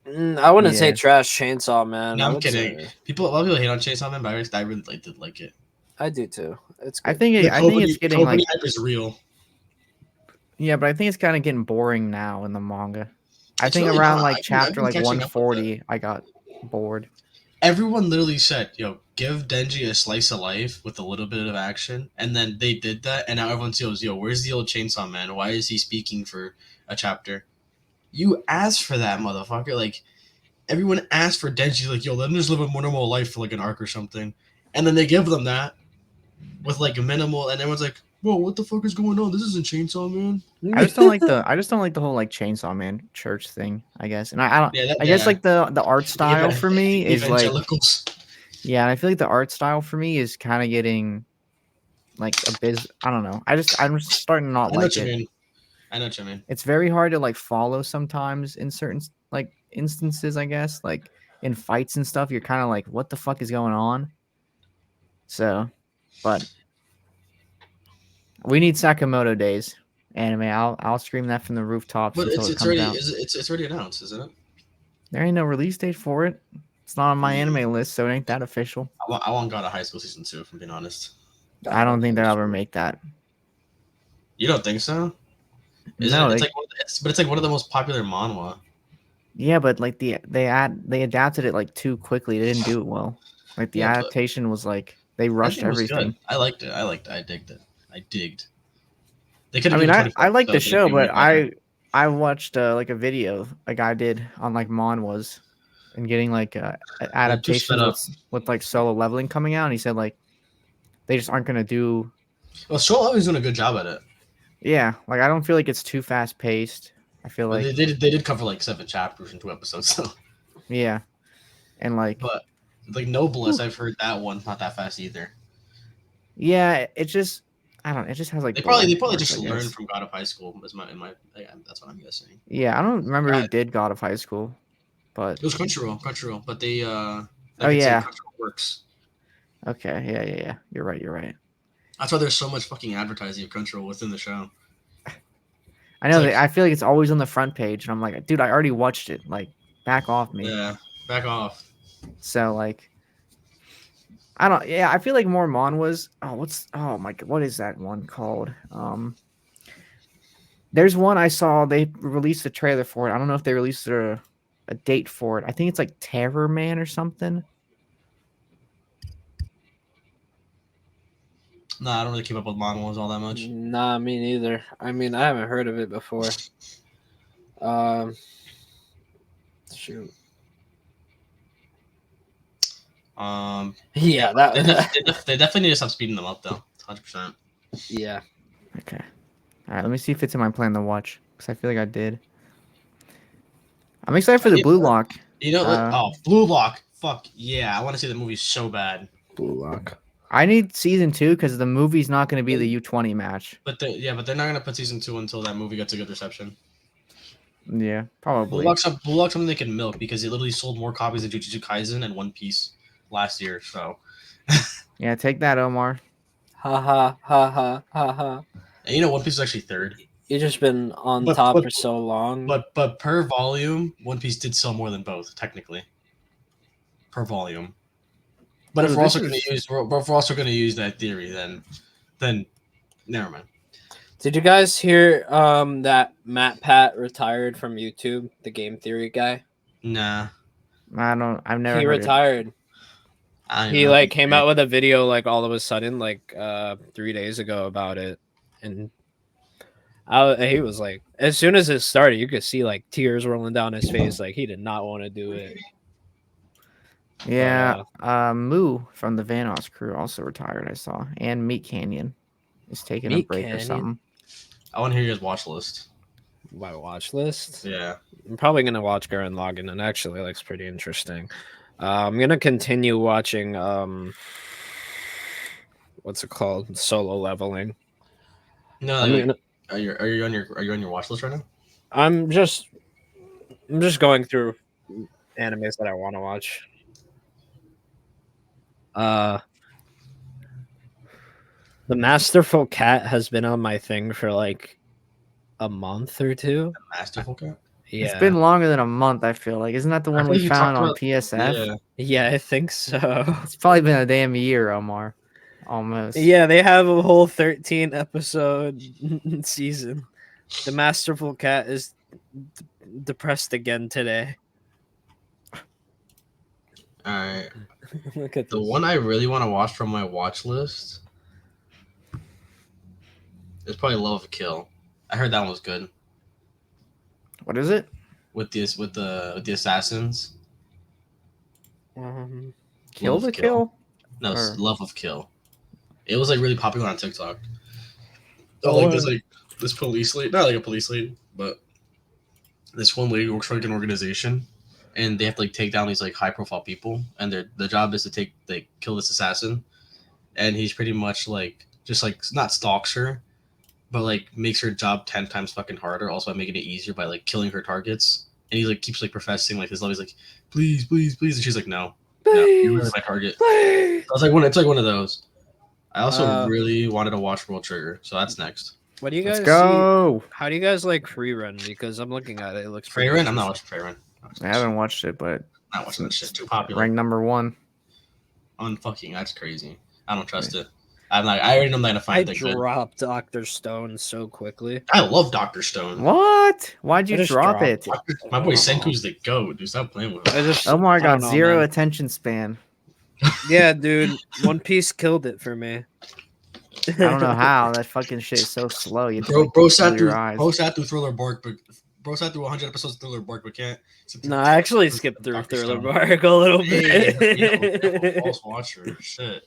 [SPEAKER 1] I wouldn't say trash Chainsaw Man.
[SPEAKER 3] No, I'm kidding. A lot of people hate on Chainsaw Man, but I really did like it.
[SPEAKER 1] I do too. It's good.
[SPEAKER 2] I think it's getting like
[SPEAKER 3] hype is real.
[SPEAKER 2] Yeah, but I think it's kind of getting boring now in the manga. I think really around like chapter like 140, I got bored.
[SPEAKER 3] Everyone literally said, "Yo, give Denji a slice of life with a little bit of action," and then they did that, and now everyone feels, "Yo, where's the old Chainsaw Man? Why is he speaking for a chapter?" You asked for that, motherfucker. Like, everyone asked for Denji, like, "Yo, let them just live a more normal life for like an arc or something," and then they give them that with like a minimal, and everyone's like, "Whoa, what the fuck is going on? This isn't Chainsaw Man."
[SPEAKER 2] I just don't like the whole like Chainsaw Man church thing, I guess. And I don't. Yeah, I guess like the art style for me is like. Yeah, and I feel like the art style for me is kind of getting like I don't know. I'm just starting to not like it.
[SPEAKER 3] I know what you mean.
[SPEAKER 2] It's very hard to like follow sometimes in certain like instances, I guess. Like in fights and stuff, you're kind of like, what the fuck is going on? So, but we need Sakamoto Days anime. I'll scream that from the rooftops until it comes out.
[SPEAKER 3] It's already announced, isn't it?
[SPEAKER 2] There ain't no release date for it. It's not on my anime list, so it ain't that official.
[SPEAKER 3] I want God of High School season 2, if I'm being honest.
[SPEAKER 2] I don't think they'll ever make that.
[SPEAKER 3] You don't think so? It's like one of the most popular manhwa.
[SPEAKER 2] Yeah, but like they adapted it like too quickly. They didn't do it well. Like the adaptation was like they rushed everything.
[SPEAKER 3] I liked it. I digged it.
[SPEAKER 2] I liked the show, but I watched like a video a guy did on like manhwas and getting like adaptations with like solo leveling coming out, and he said like they just aren't gonna do.
[SPEAKER 3] Well, solo leveling's doing a good job at it.
[SPEAKER 2] Yeah, like I don't feel like it's too fast paced. I feel like
[SPEAKER 3] they did cover like 7 chapters in 2 episodes, so
[SPEAKER 2] yeah, and like
[SPEAKER 3] but like Noblesse, I've heard that one's not that fast either.
[SPEAKER 2] Yeah, it just I don't. It just has like
[SPEAKER 3] they probably just learned from God of High School. That's what I'm guessing.
[SPEAKER 2] Yeah, I don't remember who did God of High School, but
[SPEAKER 3] it was Crunchyroll, but they
[SPEAKER 2] Crunchyroll
[SPEAKER 3] works.
[SPEAKER 2] Okay, yeah. You're right.
[SPEAKER 3] That's why there's so much fucking advertising of Crunchyroll within the show.
[SPEAKER 2] I know. I feel like it's always on the front page, and I'm like, dude, I already watched it. Like, back off me.
[SPEAKER 3] Yeah, back off.
[SPEAKER 2] So like, I don't. Yeah, I feel like more manhwas. Oh my god, what is that one called? There's one I saw. They released a trailer for it. I don't know if they released a date for it. I think it's like Terror Man or something.
[SPEAKER 3] Nah, I don't really keep up with manhwas all that much.
[SPEAKER 1] Nah, me neither. I mean, I haven't heard of it before. Shoot.
[SPEAKER 3] They
[SPEAKER 1] Yeah, that.
[SPEAKER 3] definitely need to stop speeding them up though. 100%.
[SPEAKER 1] Yeah.
[SPEAKER 2] Okay. All right. Let me see if it's in my plan to watch because I feel like I did. I'm excited for the Blue Lock.
[SPEAKER 3] Blue Lock. Fuck yeah! I want to see the movie so bad.
[SPEAKER 1] Blue Lock.
[SPEAKER 2] I need season 2 because the movie's not going to be the U20 match.
[SPEAKER 3] But they're not gonna put season 2 until that movie gets a good reception.
[SPEAKER 2] Yeah, probably.
[SPEAKER 3] Blue Lock's something they can milk because it literally sold more copies of Jujutsu Kaisen and One Piece last year. So
[SPEAKER 2] Yeah, take that, Omar.
[SPEAKER 1] Ha ha ha ha ha ha.
[SPEAKER 3] and One Piece is actually third.
[SPEAKER 1] You've just been on top for so long.
[SPEAKER 3] But per volume, One Piece did sell more than both technically. Per volume. But if we're also going to use that theory, then never mind.
[SPEAKER 1] Did you guys hear that Matt Pat retired from YouTube, the game theory guy?
[SPEAKER 3] Nah,
[SPEAKER 2] I've never.
[SPEAKER 1] He retired. He came out with a video all of a sudden 3 days ago about it, and he was like, as soon as it started, you could see tears rolling down his face, he did not want to do it.
[SPEAKER 2] Yeah, Moo from the Vanoss crew also retired. I saw, and Meat Canyon is taking a break or something.
[SPEAKER 3] I want to hear your watch list.
[SPEAKER 1] My watch list?
[SPEAKER 3] Yeah,
[SPEAKER 1] I'm probably gonna watch Gurren Lagann. It actually looks pretty interesting. I'm gonna continue watching what's it called? Solo Leveling.
[SPEAKER 3] No, are you on your watch list right now?
[SPEAKER 1] I'm just going through animes that I want to watch. The Masterful Cat has been on my thing for a month or two.
[SPEAKER 3] The Masterful Cat?
[SPEAKER 1] Yeah.
[SPEAKER 2] It's been longer than a month, I feel like. Isn't that the one we found on PSF?
[SPEAKER 1] Yeah, I think so.
[SPEAKER 2] It's probably been a damn year, Omar. Almost.
[SPEAKER 1] Yeah, they have a whole 13 episode season. The Masterful Cat is depressed again today.
[SPEAKER 3] Alright.
[SPEAKER 1] Look at
[SPEAKER 3] the one I really want to watch from my watch list is probably Love of Kill. I heard that one was good.
[SPEAKER 2] What is it?
[SPEAKER 3] With the assassins.
[SPEAKER 2] Kill the Kill?
[SPEAKER 3] No, it's Love of Kill. It was really popular on TikTok. There's this police lady, not a police lady, but this one lady works for an organization, and they have to take down these high profile people, and the job is to kill this assassin, and he's pretty much just not stalks her, but makes her job 10 times fucking harder, also by making it easier by killing her targets, and he keeps professing his love. He's please, please, please, and she's no, you're really my target. Please. So it's one of those. I also really wanted to watch World Trigger, so that's next.
[SPEAKER 1] What do you guys
[SPEAKER 2] see?
[SPEAKER 1] How do you guys like Free Run? Because I'm looking at it. It looks
[SPEAKER 3] Free Run. I'm not watching Free Run.
[SPEAKER 2] I haven't watched it, but
[SPEAKER 3] I'm not watching that shit. Too popular.
[SPEAKER 2] Ranked number 1.
[SPEAKER 3] That's crazy. I don't trust it. I already know I'm not gonna find it.
[SPEAKER 1] I dropped Dr. Stone so quickly.
[SPEAKER 3] I love Dr. Stone.
[SPEAKER 2] What? Why'd you drop it?
[SPEAKER 3] My boy Senku's the GOAT, dude. Stop playing with him.
[SPEAKER 2] Omar got zero attention span.
[SPEAKER 1] Yeah, dude. One Piece killed it for me.
[SPEAKER 2] I don't know how. That fucking shit is so slow. You
[SPEAKER 3] bro sat through Thriller Bark, but bro sat through 100 episodes of Thriller Bark, but can't.
[SPEAKER 1] No, I actually skipped through Thriller Bark a little bit.
[SPEAKER 3] False watcher, shit.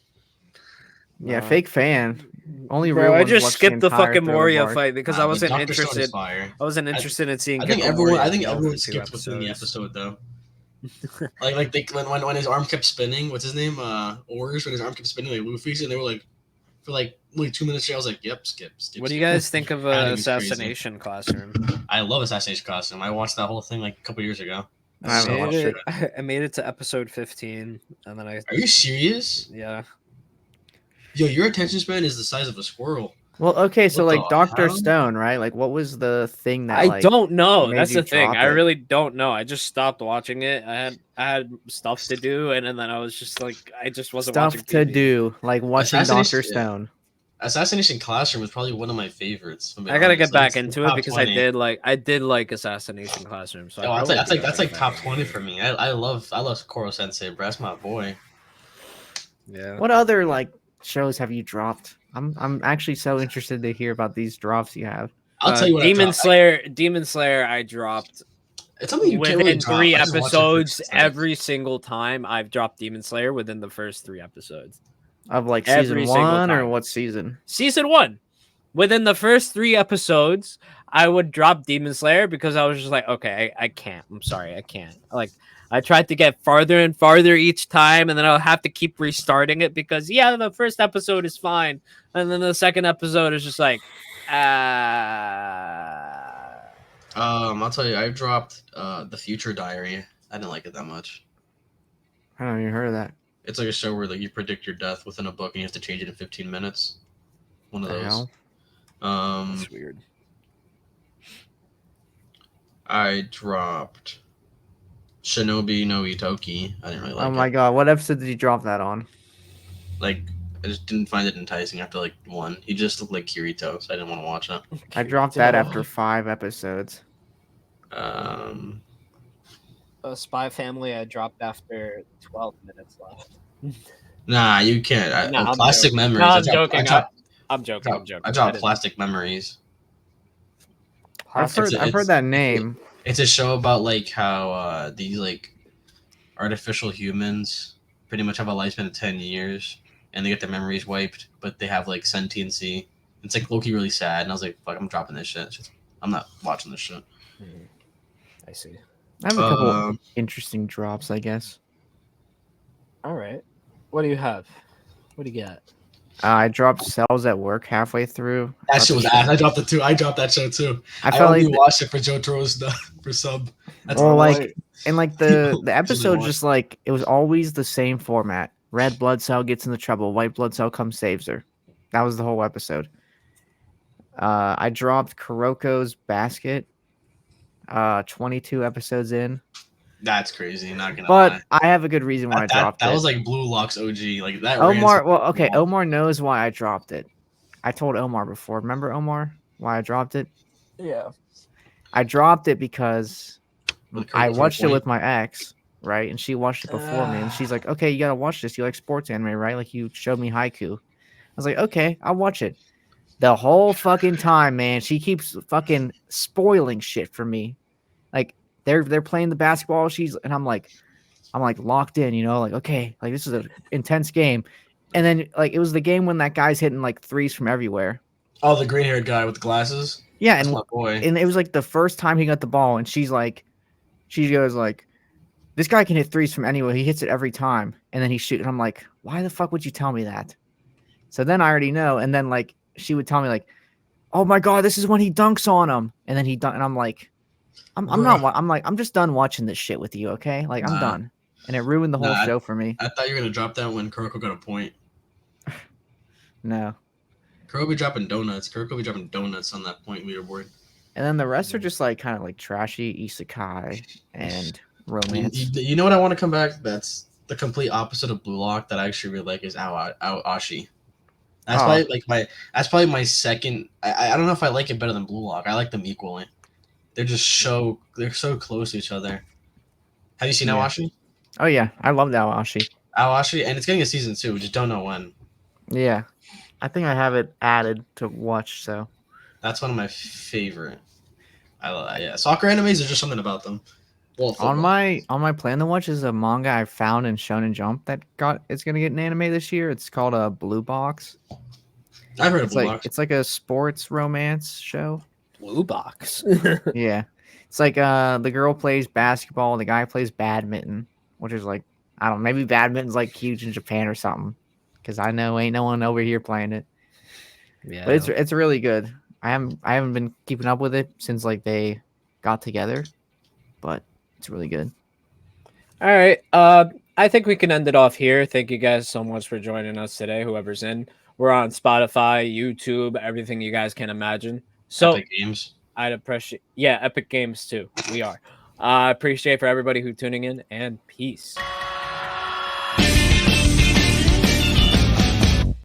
[SPEAKER 2] Yeah, fake fan. Only
[SPEAKER 1] bro,
[SPEAKER 2] real.
[SPEAKER 1] I just skipped the fucking Moria
[SPEAKER 2] Bark.
[SPEAKER 1] fight because I wasn't interested. I wasn't interested in seeing.
[SPEAKER 3] I think everyone skipped within the episode though. When his arm kept spinning, what's his name? Ors, when his arm kept spinning Luffy's, and they were for only 2 minutes straight, I was yep, skip.
[SPEAKER 1] What do you guys think of Assassination Classroom?
[SPEAKER 3] I love Assassination Classroom. I watched that whole thing a couple years ago.
[SPEAKER 1] I made it to episode 15, and then
[SPEAKER 3] Are you serious?
[SPEAKER 1] Yeah.
[SPEAKER 3] Yo, your attention span is the size of a squirrel.
[SPEAKER 2] Well, okay, so Dr. Stone, right? What was the thing that
[SPEAKER 1] I don't know. That's the thing. I
[SPEAKER 2] it?
[SPEAKER 1] really don't know. I just stopped watching it. I had stuff to do, and then I was just I just wasn't watching TV.
[SPEAKER 2] Stuff to do, watching Dr. Stone.
[SPEAKER 3] Assassination Classroom was probably one of my favorites.
[SPEAKER 1] I gotta get back into it because 20. I did like Assassination Classroom. So
[SPEAKER 3] that's top 20 for me. I love Koro Sensei, bro. That's my boy.
[SPEAKER 1] Yeah.
[SPEAKER 2] What other shows have you dropped? I'm actually so interested to hear about these drops you have.
[SPEAKER 3] I'll tell you what.
[SPEAKER 1] Demon Slayer. I dropped
[SPEAKER 3] It's something you can't really
[SPEAKER 1] within
[SPEAKER 3] drop.
[SPEAKER 1] 3
[SPEAKER 3] I just watch it for
[SPEAKER 1] episodes.
[SPEAKER 3] aesthetics.
[SPEAKER 1] Every single time I've dropped Demon Slayer within the first 3 episodes.
[SPEAKER 2] Of like
[SPEAKER 1] Every
[SPEAKER 2] season
[SPEAKER 1] single
[SPEAKER 2] 1 or
[SPEAKER 1] time.
[SPEAKER 2] what season?
[SPEAKER 1] Season 1. Within the first 3 episodes, I would drop Demon Slayer because I was just like, okay, I can't. I'm sorry, I can't. Like, I tried to get farther and farther each time, and then I'll have to keep restarting it because, yeah, the first episode is fine. And then the second episode is just like,
[SPEAKER 3] I'll tell you, I dropped The Future Diary. I didn't like it that much.
[SPEAKER 2] I haven't even heard of that.
[SPEAKER 3] It's like a show where like you predict your death within a book and you have to change it in 15 minutes. One of
[SPEAKER 2] The
[SPEAKER 3] those.
[SPEAKER 2] hell?
[SPEAKER 1] That's weird.
[SPEAKER 3] I dropped Shinobi no Itoki. I didn't really like
[SPEAKER 2] Oh
[SPEAKER 3] it.
[SPEAKER 2] my god, what episode did you drop that on?
[SPEAKER 3] Like, I just didn't find it enticing after like 1. He just looked like Kirito, so I didn't want to watch it.
[SPEAKER 2] I dropped that after 5 episodes.
[SPEAKER 1] Spy Family, I dropped after 12 minutes left.
[SPEAKER 3] Nah, you can't.
[SPEAKER 1] Nah, I'm
[SPEAKER 3] Plastic
[SPEAKER 1] joking.
[SPEAKER 3] Memories.
[SPEAKER 1] No,
[SPEAKER 3] I
[SPEAKER 1] I'm
[SPEAKER 3] dropped-
[SPEAKER 1] joking.
[SPEAKER 3] I dropped,
[SPEAKER 1] I'm joking.
[SPEAKER 3] I dropped Plastic Memories.
[SPEAKER 2] I've heard
[SPEAKER 3] it's-
[SPEAKER 2] that name.
[SPEAKER 3] It's a show about like how these like artificial humans pretty much have a lifespan of 10 years and they get their memories wiped, but they have like sentiency. It's like low-key really sad, and I was like, fuck, I'm dropping this shit. I'm not watching this shit.
[SPEAKER 1] I see.
[SPEAKER 2] I have a couple interesting drops, I guess.
[SPEAKER 1] All right. What do you have? What do you got?
[SPEAKER 2] I dropped Cells at Work halfway through.
[SPEAKER 3] That shit was ass. I dropped it too. I dropped that show too.
[SPEAKER 2] I
[SPEAKER 3] I
[SPEAKER 2] felt
[SPEAKER 3] only
[SPEAKER 2] like
[SPEAKER 3] watched it for Jotaro's for sub. That's
[SPEAKER 2] Well,
[SPEAKER 3] all I
[SPEAKER 2] like-
[SPEAKER 3] watched.
[SPEAKER 2] and like the
[SPEAKER 3] Just
[SPEAKER 2] episode
[SPEAKER 3] watch.
[SPEAKER 2] just like it was always the same format. Red blood cell gets into trouble, white blood cell comes saves her. That was the whole episode. I dropped Kuroko's Basket 22 episodes in.
[SPEAKER 3] That's crazy. Not gonna
[SPEAKER 2] But
[SPEAKER 3] lie.
[SPEAKER 2] I have a good reason why I dropped
[SPEAKER 3] that
[SPEAKER 2] it.
[SPEAKER 3] was like Blue Lock's OG. Like that.
[SPEAKER 2] Omar, well, okay, Omar knows why I dropped it. I told Omar before. Remember Omar? Why I dropped it?
[SPEAKER 1] Yeah.
[SPEAKER 2] I dropped it because
[SPEAKER 3] With
[SPEAKER 2] I
[SPEAKER 3] Kuroko
[SPEAKER 2] watched it
[SPEAKER 3] Point.
[SPEAKER 2] with my ex, right? And she watched it before me, and she's like, "Okay, you gotta watch this. You like sports anime, right? Like you showed me Haiku." I was like, "Okay, I'll watch it." The whole fucking time, man, she keeps fucking spoiling shit for me. Like they're playing the basketball, and I'm like locked in, you know, like okay, like this is an intense game. And then like it was the game when that guy's hitting like threes from everywhere.
[SPEAKER 3] Oh, the green-haired guy with the glasses.
[SPEAKER 2] Yeah,
[SPEAKER 3] That's
[SPEAKER 2] and
[SPEAKER 3] my boy.
[SPEAKER 2] and it was like the first time he got the ball, and she goes like, this guy can hit threes from anywhere. He hits it every time, and then he shoot. And I'm like, why the fuck would you tell me that? So then I already know, and then like she would tell me like, oh my god, this is when he dunks on him, and then he dunk, and I'm like, I'm just done watching this shit with you, okay? Like I'm done, and it ruined the whole show for me.
[SPEAKER 3] I thought you were gonna drop that when Kuroko got a point.
[SPEAKER 2] No,
[SPEAKER 3] Kuroko be dropping donuts. Kuroko be dropping donuts on that point leaderboard.
[SPEAKER 2] and then the rest are just like kind of like trashy isekai and romance.
[SPEAKER 3] You know what I want to come back? That's the complete opposite of Blue Lock that I actually really like is Aoashi. That's probably my second. I don't know if I like it better than Blue Lock. I like them equally. They're so close to each other. Have you seen
[SPEAKER 2] Yeah.
[SPEAKER 3] Aoashi?
[SPEAKER 2] Oh yeah, I love that Aoashi.
[SPEAKER 3] Aoashi, and it's getting a season 2. We just don't know when.
[SPEAKER 2] Yeah, I think I have it added to watch. So
[SPEAKER 3] That's one of my favorite. Yeah, soccer animes are just something about them. Well,
[SPEAKER 2] on
[SPEAKER 3] football.
[SPEAKER 2] my plan to watch is a manga I found in Shonen Jump that it's gonna get an anime this year. It's called a Blue Box.
[SPEAKER 3] I've heard of
[SPEAKER 2] It's
[SPEAKER 3] Blue
[SPEAKER 2] like
[SPEAKER 3] Lock.
[SPEAKER 2] it's like a sports romance show.
[SPEAKER 1] Blue Box.
[SPEAKER 2] Yeah, it's like the girl plays basketball, the guy plays badminton, which is like I don't know, maybe badminton's like huge in Japan or something. Because I know ain't no one over here playing it.
[SPEAKER 1] Yeah.
[SPEAKER 2] But it's really good. I haven't been keeping up with it since like they got together, but it's really good.
[SPEAKER 1] All right. I think we can end it off here. Thank you guys so much for joining us today. Whoever's in, we're on Spotify, YouTube, everything you guys can imagine. So
[SPEAKER 3] Epic Games.
[SPEAKER 1] I'd appreciate, Epic Games too. We are. I appreciate for everybody who tuning in, and peace.